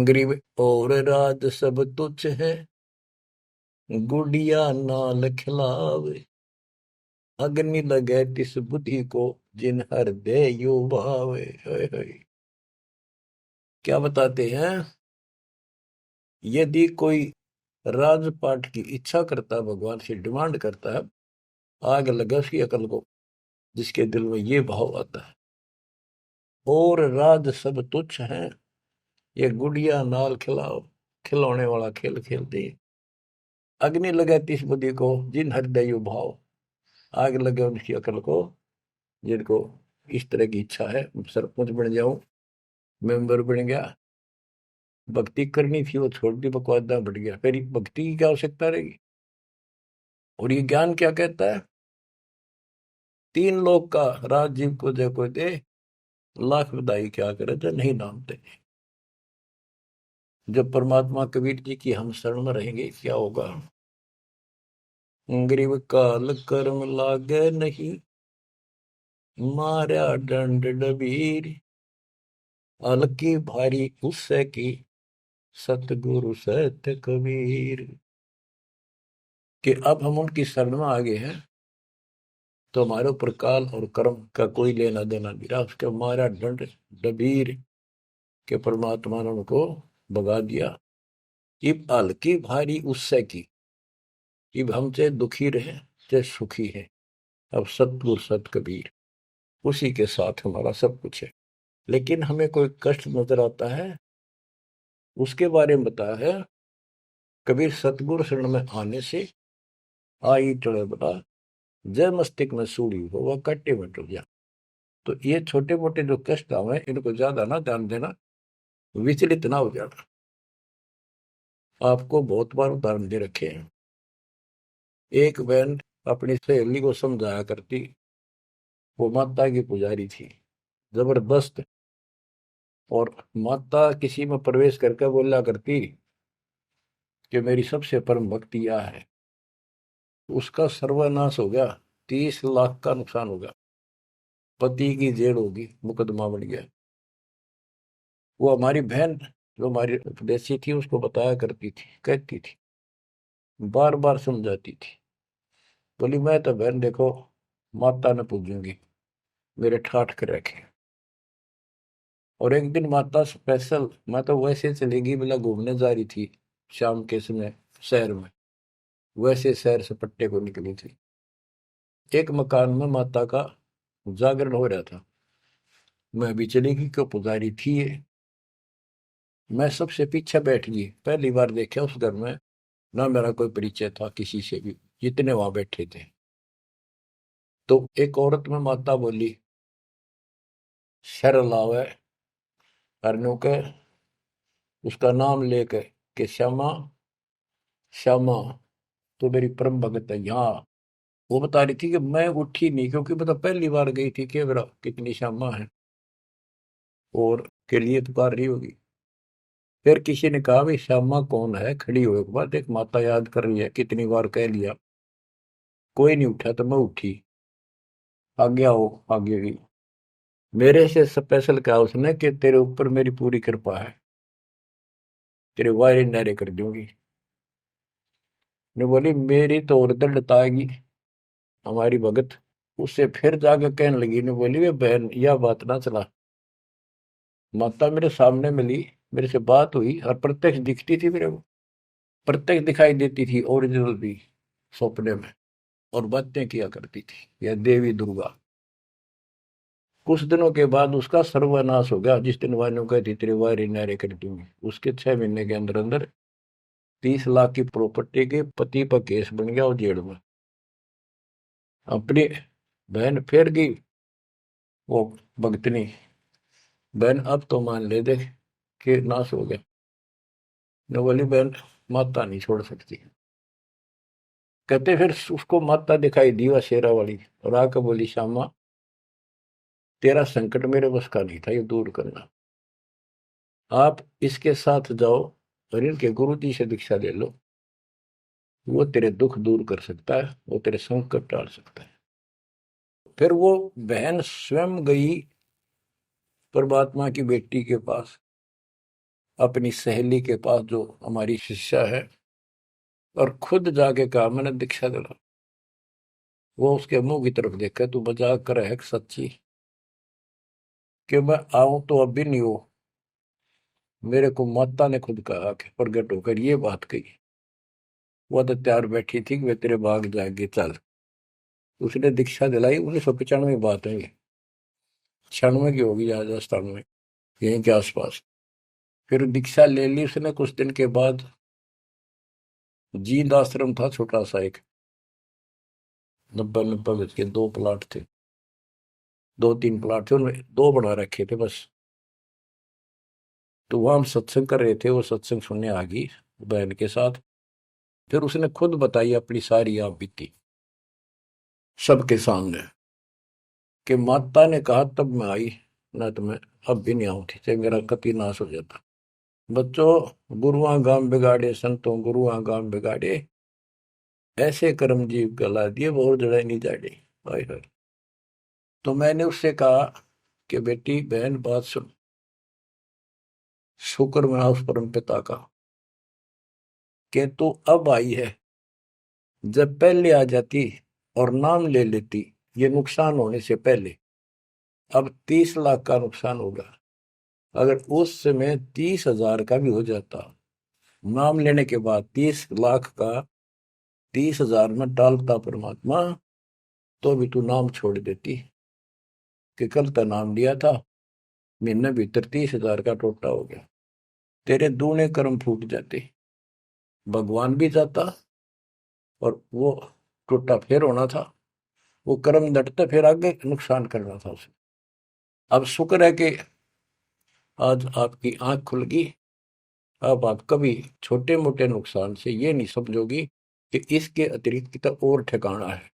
गरीब और राज सब तुच्छ है, गुड़िया नाल खिलावे, अग्नि लगे तिस बुद्धि को, जिन हृदय यो भावे। हाय हाय। क्या बताते हैं, यदि कोई राजपाट की इच्छा करता है, भगवान से डिमांड करता है, आग लगा उसकी अकल को, जिसके दिल में ये भाव आता है, और राज सब तुच्छ हैं, ये गुड़िया नाल खिलाओ, खिलौने वाला खेल खेलते। अग्नि लगे तिस बुद्धि को, जिन हृदय यो भाव, आग लगे उनकी अकल को, जिनको इस तरह की इच्छा है, सरपंच बन जाऊं, मेंबर बन गया, भक्ति करनी थी वो छोड़ दी, बकवादा बढ़ गया, फिर भक्ति की क्या आवश्यकता रहेगी। और ये ज्ञान क्या कहता है, तीन लोक का राजीव को जय को दे, लाख बधाई क्या करे जो नहीं नामते। जब परमात्मा कबीर जी की हम शरण में रहेंगे, क्या होगा, गरीब काल कर्म लागे नहीं, मारा दंड डबीर, अलकी भारी उससे की, सतगुरु सत्य कबीर। कि अब हम उनकी शरण में आ गए हैं, तो हमारे ऊपर काल और कर्म का कोई लेना देना नहीं रहा, उसके मारा दंड डबीर के परमात्मा ने उनको भगा दिया। इब हल्की भारी उससे की, इब हमसे दुखी रहे चाहे सुखी है, अब सतगुरु सत कबीर, उसी के साथ हमारा सब कुछ है। लेकिन हमें कोई कष्ट नजर आता है, उसके बारे में बताया है कबीर, सतगुरु शरण में आने से आई चढ़े बता, जय मस्तिष्क में सूढ़ी हो वह कट्टे में टूट जा। तो ये छोटे मोटे जो कष्ट आवे, इनको ज्यादा ना ध्यान देना, विचलित ना हो जाना। आपको बहुत बार उदाहरण दे रखे हैं। एक बहन अपनी सहेली को समझाया करती, वो माता की पुजारी थी जबरदस्त, और माता किसी में प्रवेश करके बोला करती कि मेरी सबसे परम भक्ति यह है, उसका सर्वनाश हो गया, 30 लाख का नुकसान होगा, पति की जेल होगी, मुकदमा बन गया। वो हमारी बहन जो हमारी उपदेशी थी, उसको बताया करती थी, कहती थी, बार बार समझाती थी, बोली मैं तो बहन देखो माता न पूजूंगी, मेरे ठाठ कर रखे। और एक दिन माता स्पेशल, मैं तो वैसे चलेगी बिना घूमने जा रही थी शाम के समय शहर में, वैसे शहर से पट्टे को निकली थी। एक मकान में माता का जागरण हो रहा था, मैं भी चलेगी, क्यों पुजारी थी ये। मैं सबसे पीछे बैठ गई, पहली बार देखा उस घर में, ना मेरा कोई परिचय था किसी से भी, जितने वहां बैठे थे। तो एक औरत में माता बोली, शर लावे हरनों के उसका नाम लेके कि श्यामा श्यामा तो मेरी परम भगत है यहाँ। वो बता रही थी कि मैं उठी नहीं क्योंकि मतलब पहली बार गई थी कि मेरा कितनी श्यामा है और के लिए पुकार रही होगी। फिर किसी ने कहा भाई श्यामा कौन है, खड़ी हुए के बाद एक माता याद कर रही है, कितनी बार कह लिया, कोई नहीं उठा तो मैं उठी, आगे आओ आगे गई। मेरे से स्पेशल कहा उसने कि तेरे ऊपर मेरी पूरी कृपा है, तेरे वायरे नारे कर दूंगी। ने बोली मेरी तो और दंडताएगी हमारी भगत। उससे फिर जाकर कहने लगी, ने बोली वे बहन यह बात ना चला, माता मेरे सामने मिली, मेरे से बात हुई और प्रत्यक्ष दिखती थी मेरे को, प्रत्यक्ष दिखाई देती थी ओरिजिनल भी सपने में, और बातें किया करती थी यह देवी दुर्गा। कुछ दिनों के बाद उसका सर्वनाश हो गया, जिस दिन वायु कहती तेरे वायरे नारे कर दूंगी, उसके 6 महीने के अंदर अंदर 30 लाख की प्रॉपर्टी के पति पर केस बन गया और जेल में। अपनी बहन फिर गई वो भगतनी, बहन अब तो मान ले दे कि नाश हो गया। न बोली बहन माता नहीं छोड़ सकती। कहते फिर उसको माता दिखाई दी वह शेरा वाली, और आकर बोली श्यामा तेरा संकट मेरे बस का नहीं था ये दूर करना, आप इसके साथ जाओ और इनके गुरु जी से दीक्षा ले लो, वो तेरे दुख दूर कर सकता है, वो तेरे संकट टाल सकता है। फिर वो बहन स्वयं गई परमात्मा की बेटी के पास, अपनी सहेली के पास जो हमारी शिष्या है, और खुद जाके कहा मैंने दीक्षा दिला। वो उसके मुंह की तरफ देखा, तू मजाक कर है सच्ची कि मैं आऊं तो अब भी नहीं हो, मेरे को माता ने खुद कहा कि प्रगट होकर ये बात कही। वो तो तैयार बैठी थी कि वे तेरे भाग जाएंगे चल। उसने दीक्षा दिलाई, 1995 बात है ये, 96 की होगी या 97, यहीं के आसपास। फिर दीक्षा ले ली उसने, कुछ दिन के बाद जींद आश्रम था छोटा सा एक, 90 गज के 2 प्लाट थे, 2-3 प्लाट थे उनमें, 2 बना रखे थे बस। तो वहां हम सत्संग कर रहे थे, वो सत्संग सुनने आ गई बहन के साथ। फिर उसने खुद बताई अपनी सारी आप बीती सबके सामने, कि माता ने कहा तब मैं आई, ना तो मैं अब भी नहीं आऊंगी, चाहे मेरा कति नाश हो जाता। बच्चों गुरुआ गांव बिगाड़े संतों गुरुआ गांव बिगाड़े, ऐसे कर्म जीव गला दिए वो जड़े नहीं जाड़े। हाय हाय। तो मैंने उससे कहा कि बेटी बहन बात सुन, शुक्र मना उस परम पिता का कि तू अब आई है, जब पहले आ जाती और नाम ले लेती ये नुकसान होने से पहले, अब 30 लाख का नुकसान होगा। अगर उस समय 30,000 का भी हो जाता, नाम लेने के बाद 30 लाख का 30,000 में डालता परमात्मा, तो भी तू नाम छोड़ देती। कि कल का नाम लिया था, महीने भीतर 30,000 का टोटा हो गया, तेरे दूने कर्म फूट जाते, भगवान भी जाता, और वो टूटा फिर होना था, वो कर्म डटते फिर आगे नुकसान करना था उसे। अब शुक्र है कि आज आपकी आंख खुल गई, अब आप कभी छोटे मोटे नुकसान से ये नहीं समझोगी कि इसके अतिरिक्त तो और ठिकाना है,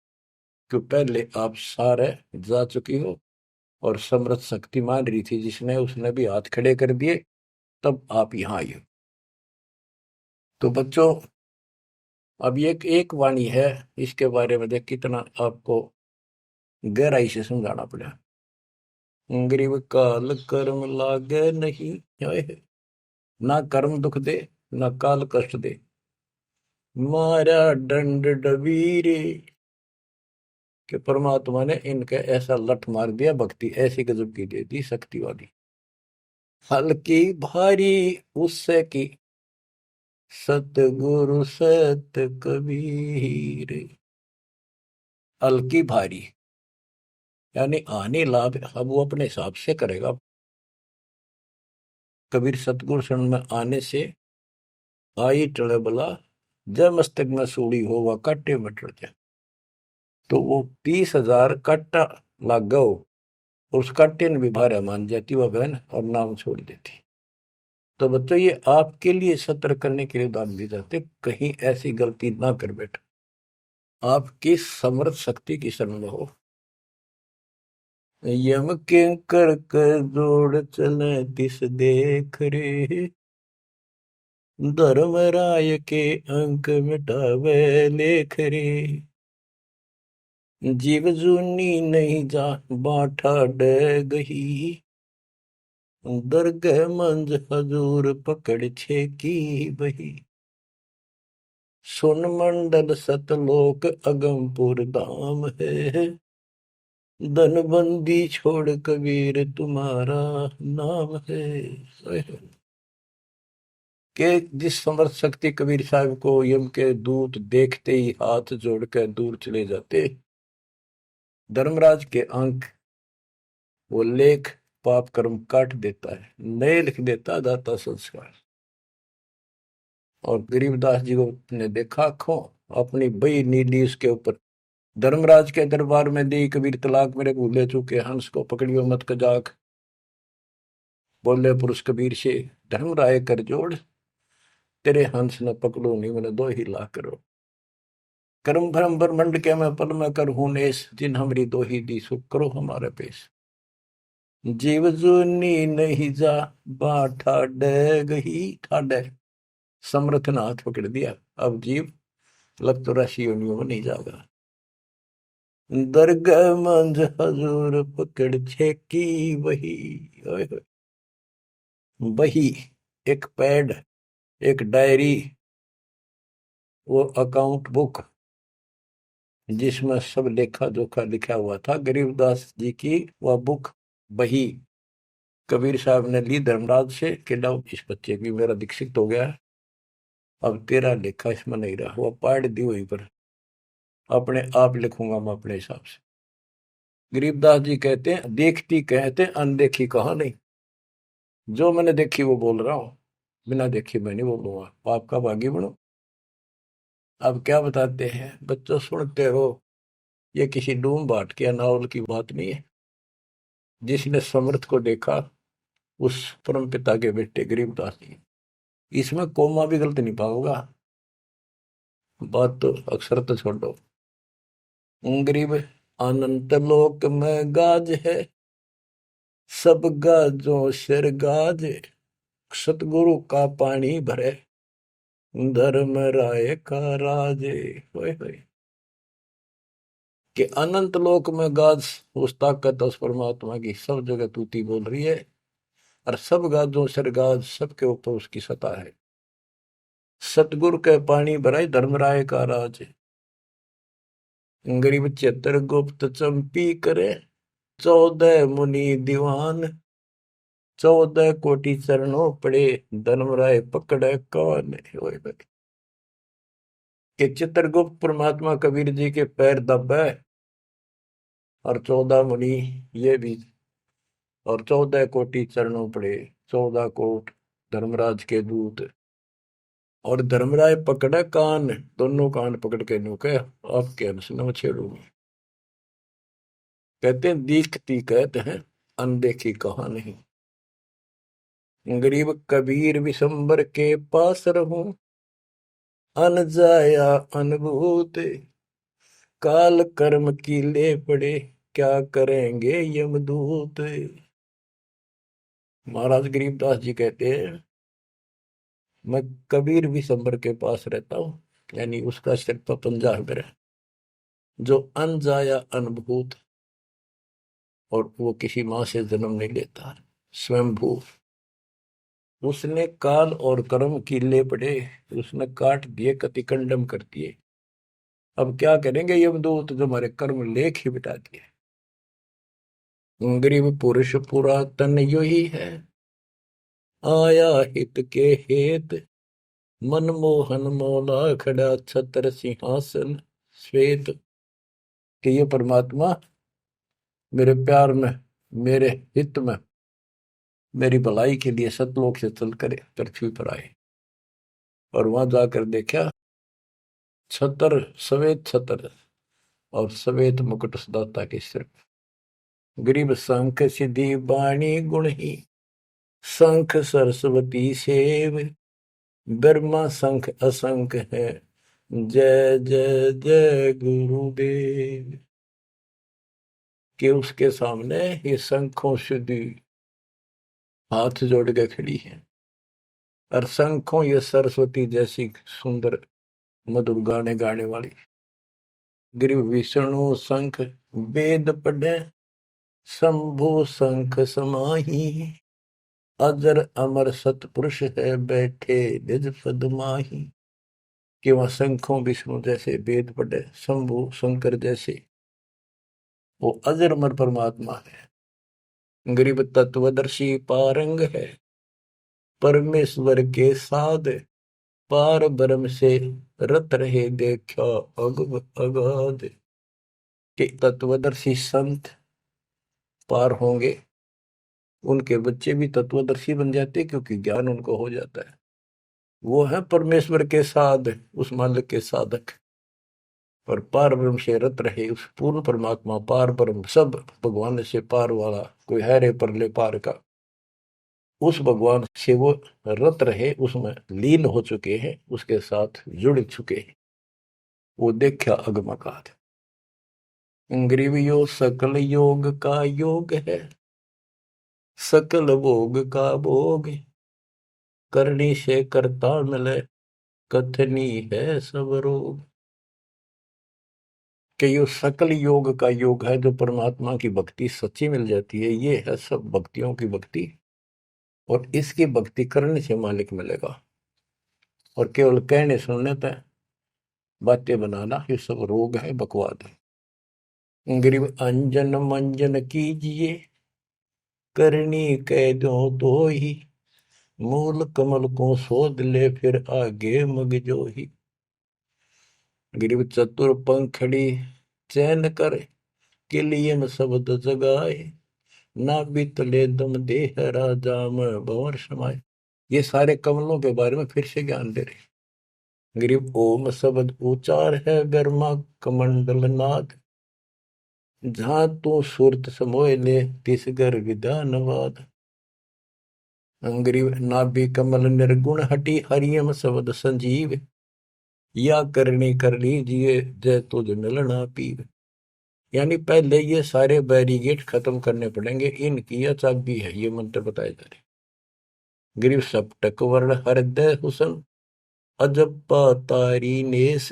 कि पहले आप सारे जा चुकी हो, और समृद्ध शक्ति मान रही थी जिसने, उसने भी हाथ खड़े कर दिए, तब आप यहाँ आई हो। तो बच्चों अब ये एक वाणी है, इसके बारे में देख कितना आपको गहराई से समझाना पड़ा। गरीब काल कर्म लागे नहीं, ना कर्म दुख दे ना काल कष्ट दे, मारा दंड डबीरे। कि परमात्मा ने इनके ऐसा लठ मार दिया, भक्ति ऐसी गजब की दे दी शक्ति वाली, हल्की भारी उससे की सतगुरु सत कबीर। हल्की भारी यानी आने लाभ अब वो अपने हिसाब से करेगा। कबीर सतगुरु शरण में आने से आई टले बला, जब मस्तक में सूड़ी हो वह कट्टे में टल जाए। तो वो 30,000 कट्टा लग गो, उसका टिन भी भारा मान जाती वह बहन और नाम छोड़ देती। तो बच्चों ये आपके लिए सतर्क करने के लिए दान दी जाते, कहीं ऐसी गलती ना कर बैठो, आपकी समर्थ शक्ति की शरण में हो। यम किंकर कर जोड़ चले तिस देख रे, धर्मराय के अंक मिटावे लेख रे, जीव जूनी नहीं जा बाठा डगही, दरगह मंज हजूर पकड़ छे की बही, सुन मंडल सतलोक अगमपुर धाम है, धनबंदी छोड़ कबीर तुम्हारा नाम है। के जिस समर्थ शक्ति कबीर साहब को यम के दूत देखते ही हाथ जोड़कर दूर चले जाते, धर्मराज के अंक वो लेख पाप कर्म काट देता है, नए लिख देता दाता संस्कार। और गरीबदास जी को ने देखा आंखों, अपनी बई नीली उसके ऊपर, धर्मराज के दरबार में दी कबीर तलाक मेरे भूले चूके, हंस को पकड़ियो मत कजाक, बोले पुरुष कबीर से धर्मराय कर जोड़, तेरे हंस न पकड़ो नहीं मैंने दो ही ला करो, कर्म भरम ब्रह्मंड के मैं पल में कर हूं नेस, जिन हमरी दो ही दी सुख करो हमारे पेश, जीव जूनी नहीं जा बाठा डगही, ठाडे समर्थ ने हाथ पकड़ दिया, अब जीव लग तो राशि योनियों में नहीं जाएगा, दरगाह मंझ हजूर पकड़ छेकी वही, ओए होए। वही एक पैड, एक डायरी, वो अकाउंट बुक जिसमें सब लेखा जोखा लिखा हुआ था, गरीबदास जी की वह बुक बही कबीर साहब ने ली धर्मराज से कि लो इस बच्चे की मेरा दीक्षित हो गया, अब तेरा लेखा इसमें नहीं रहा, वो पाड़ दी वहीं पर, अपने आप लिखूंगा मैं अपने हिसाब से। गरीबदास जी कहते हैं देखती कहते अनदेखी कहा नहीं, जो मैंने देखी वो बोल रहा हूं, बिना देखी मैं नहीं बोलूंगा, पाप का भागी बनो। अब क्या बताते हैं बच्चों, सुनते हो, ये किसी डूम बाट के नावल की बात नहीं है, जिसने समर्थ को देखा उस परम पिता के बेटे गरीबदास जी, इसमें कोमा भी गलत नहीं पाओगा, बात तो अक्सर तो छोड़ो। गरीब अनंत लोक में गाज है, सब गाजों सिर गाज, सतगुरु का पानी भरे, धर्म राय का राज, होए होए। कि अनंत लोक में गाज उस ताकत उस परमात्मा की सब जगह तूती बोल रही है, और सब गाजों सिर गाज सबके ऊपर उसकी सत्ता है, सतगुरु के पानी भराई धर्मराय का राज, गरीब चतर गुप्त चंपी करे, 14 मुनि दीवान, 14 कोटि चरणों पड़े, धर्मराय पकड़े कौन, कि चित्रगुप्त परमात्मा कबीर जी के पैर दबे, और 14 मुनि ये भी, और 14 कोटि चरणों पड़े, 14 कोट धर्मराज के दूत, और धर्मराय पकड़े कान, दोनों कान पकड़ के नुके आपके अंश न छेड़ूंगी। कहते हैं दीखती कहते हैं अनदेखी कहा नहीं, गरीब कबीर विशंबर के पास रहूं, अन जाया अनुभूत, काल कर्म की ले पड़े, क्या करेंगे यमदूत। महाराज गरीबदास जी कहते हैं मैं कबीर विशंबर के पास रहता हूँ, यानी उसका सिर पर पंजा है मेरा, जो अनजाया अनुभूत, और वो किसी माँ से जन्म नहीं लेता, स्वयंभू, उसने काल और कर्म की ले पड़े, उसने काट दिए, कतिकंडम कर दिए, अब क्या करेंगे यमदूत, जो हमारे कर्म लेख ही बिटा दिए। गरीब पुरुष पुरातन यो ही है, आया हित के हेत, मनमोहन मौला खड़ा छत्र सिंहासन श्वेत, कि ये परमात्मा मेरे प्यार में, मेरे हित में, मेरी भलाई के लिए सतलोक से चल कर पृथ्वी पर आए, और वहां जाकर देखा छतर, सफेद छतर और सफेद मुकुट उस दाता के सिर, गरीब शंख सिद्धि बाणी गुण ही, शंख सरस्वती सेव, ब्रह्मा शंख असंख है, जय जय जय गुरुदेव। कि उसके सामने ये शंखों सिद्धि हाथ जोड़ के खड़ी है, और शंखों ये सरस्वती जैसी सुंदर मधुर गाने गाने वाली। गिरि विष्णु शंख वेद पढ़े, शंभु शंख समाही, अजर अमर सतपुरुष है बैठे निज पद माही। कि वह शंखों विष्णु जैसे वेद पढ़े, शंभु शंकर जैसे वो अजर अमर परमात्मा है। गरीब तत्वदर्शी पारंग है, परमेश्वर के साध, पार ब्रह्म से रत रहे देखा अगम अगाध। के तत्वदर्शी संत पार होंगे, उनके बच्चे भी तत्वदर्शी बन जाते क्योंकि ज्ञान उनको हो जाता है। वो है परमेश्वर के साध, उस मालिक के साधक। और पार ब्रह्म से रत रहे, उस पूर्ण परमात्मा पार ब्रह्म सब भगवान से पार वाला, कोई है रे परले पार का, उस भगवान से वो रत रहे, उसमें लीन हो चुके हैं, उसके साथ जुड़ चुके हैं। वो देखा अगमकात। ग्रीव योग सकल योग का योग है, सकल भोग का भोग, करनी से करता मिले, कथनी है सब रोग। कि ये सकल योग का योग है, जो परमात्मा की भक्ति सच्ची मिल जाती है, ये है सब भक्तियों की भक्ति। और इसकी भक्ति करने से मालिक मिलेगा, और केवल कहने सुनने तक बातें बनाना ये सब रोग है, बकवाद है। ग्रीव अंजन मंजन कीजिए, करनी कह दो तो ही, मूल कमल को शोध ले फिर आगे मग जो ही। ग्रीव चतुर पंखड़ी चैन कर, के लिए में शब्द जगाए, ना बीतले दम देह राजा में भंवर समाये। ये सारे कमलों के बारे में फिर से ज्ञान दे रहे। ग्रीव ओम शब्द उचार है, गर्मा कमंडल नाद, जहां तू सुरत समोय ले, तिस घर विधानवाद। ग्रीव नाभि कमल निर्गुण हटी, हरियम शब्द संजीव, या करनी कर लीजिए जय तुझ मिलना पीव। यानी पहले ये सारे बैरिगेट खत्म करने पड़ेंगे, इनकी यह चाबी है, ये मंत्र बताए जा रहे। ग्रीव सप्तक वर्ण हृदय हुसन, अजब तारी नेस,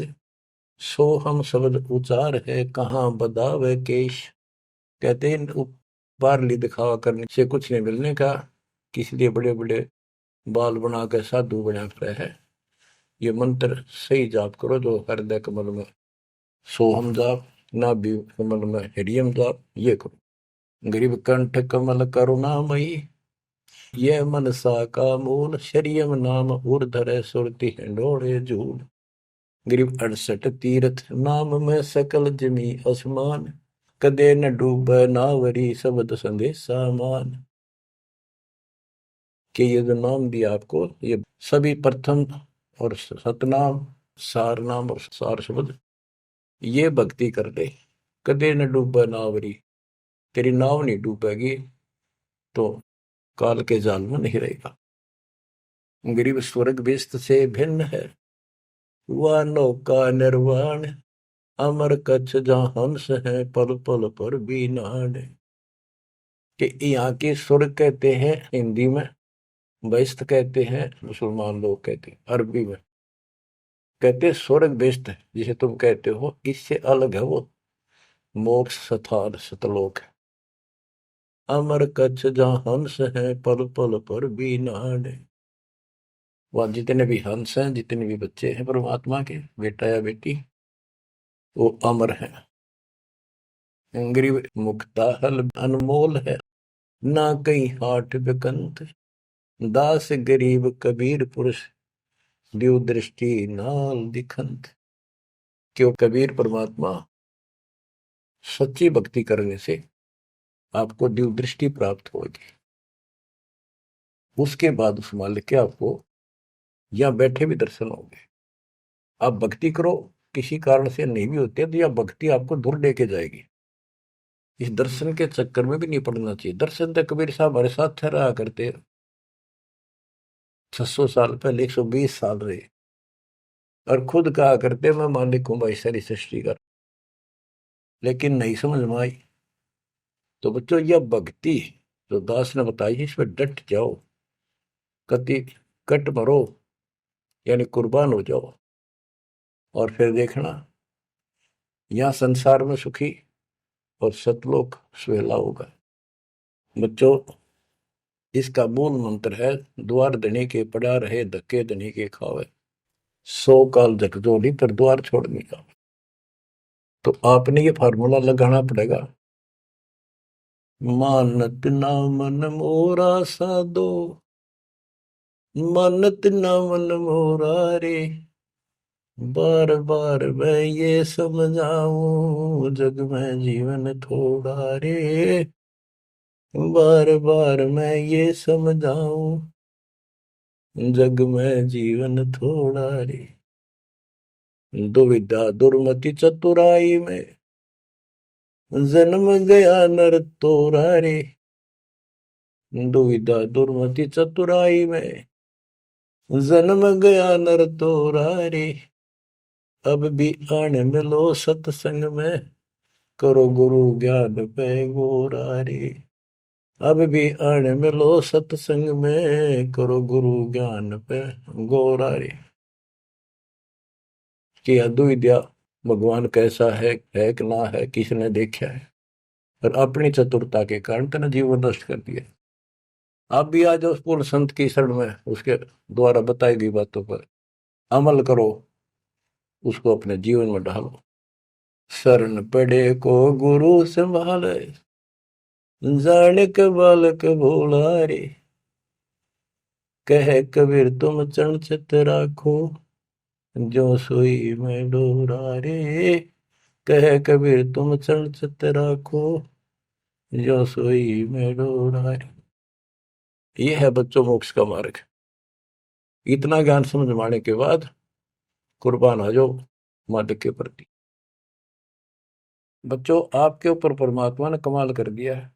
सो हम शब्द उचार है, कहाँ बदावे केश। कहते हैं बारली दिखावा करने से कुछ नहीं मिलने का, किसी बड़े बड़े बाल बना के साधु बना कर है। ये मंत्र सही जाप करो, जो हृदय कमल में सोहम जाप, नाभि कमल में हरियम जाप, ये करो। गरीब कंठ कमल करुणामयी, ये मनसा का मूल, शरियम नाम उर्धर सुरति हिंडोड़े झूल। गरीब 68 तीर्थ नाम में सकल जमी आसमान, कदे न डूब नावरी शब्द संदेशा मान। कि ये जो नाम दिया आपको, ये सभी प्रथम और सतनाम, सार नाम और सार शब्द, ये भक्ति कर ले, कदे न डूबे नावरी, तेरी नाव नहीं डूबेगी, तो काल के जाल में नहीं रहेगा। गरीब स्वर्ग बेस्त से भिन्न है, वह नौका निर्वाण, अमर कच्छ जहां हंस है, पल पल पर बीनान। कि यहाँ की स्वर्ग कहते हैं हिंदी में, बेस्त कहते हैं मुसलमान लोग कहते हैं, अरबी में कहते हैं स्वर्ग बेस्त है, जिसे तुम कहते हो, इससे अलग है वो मोक्ष स्थान सतलोक है। अमर कच्छ जहां हंस है, पल पल पर बीनान। वह जितने भी हंस हैं, जितने भी बच्चे हैं परमात्मा के, बेटा या बेटी, वो अमर है। ग्रीव मुक्ता हल अनमोल है, ना कहीं हाट बिकंत, दास गरीब कबीर पुरुष, दिव दृष्टि नाल दिखंत। क्यों कबीर परमात्मा, सच्ची भक्ति करने से आपको दिव दृष्टि प्राप्त होगी। उसके बाद उस मालिक के आपको यहाँ बैठे भी दर्शन होंगे। आप भक्ति करो, किसी कारण से नहीं भी होते तो यह भक्ति आपको दूर लेके जाएगी। इस दर्शन के चक्कर में भी नहीं पड़ना चाहिए। दर्शन तो कबीर साहब हमारे साथ रहा करते, 600 साल पहले, 120 साल रहे, और खुद कहा करते मैं मालिक हूं भाई सारी सृष्टि का। लेकिन नहीं समझ में आई। तो बच्चों, यह भक्ति जो दास ने बताई है, इस पर डट जाओ, कति कट मरो, यानी कुर्बान हो जाओ, और फिर देखना यहाँ संसार में सुखी और सतलोक सुहेला होगा। बच्चों, इसका मूल मंत्र है, द्वार धनी के पड़ा रहे, धक्के धनी के खावे, 100 काल झकझोली पर द्वार छोड़ने का। तो आपने ये फार्मूला लगाना पड़ेगा। मानत ना मन मोरा साधो, मानत ना मन मोरा रे, बार बार मैं ये समझाऊं, जग में जीवन थोड़ा रे, बार बार मैं ये समझाऊं, जग में जीवन थोड़ा रे। दुविधा दुर्मति चतुराई में, जन्म गया नर तोरा रे, दुविधा दुर्मति चतुराई में, जन्म गया नर तोरा रे, अब भी आने मिलो सत्संग में, करो गुरु ज्ञान पे गोरा रे, अब भी आने मिलो सत्संग में, करो गुरु ज्ञान पे गोरा रे। कि अद्विद्या भगवान कैसा है कि ना है, किसने देखा है, और अपनी चतुरता के कारण तेने जीवन नष्ट कर दिया। आप भी आ जाओ पूर्ण संत की शरण में, उसके द्वारा बताई गई बातों पर अमल करो, उसको अपने जीवन में ढालो। शरण पड़े को गुरु संभाले, जाने के बालक भोला रे, कह कबीर तुम चरण चित राखो, जो सोई में डोरा रे, कह कबीर तुम चरण चित राखो, जो सोई में डोरा रे। ये है बच्चों मोक्ष का मार्ग। इतना ज्ञान समझ में आने के बाद कुर्बान हो जाओ मालिक के प्रति। बच्चों, आपके ऊपर परमात्मा ने कमाल कर दिया है,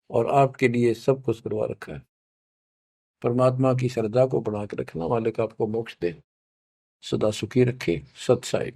और आपके लिए सब कुछ करवा रखा है। परमात्मा की श्रद्धा को बना के रखना, मालिक आपको मोक्ष दे, सदा सुखी रखे। सत साई।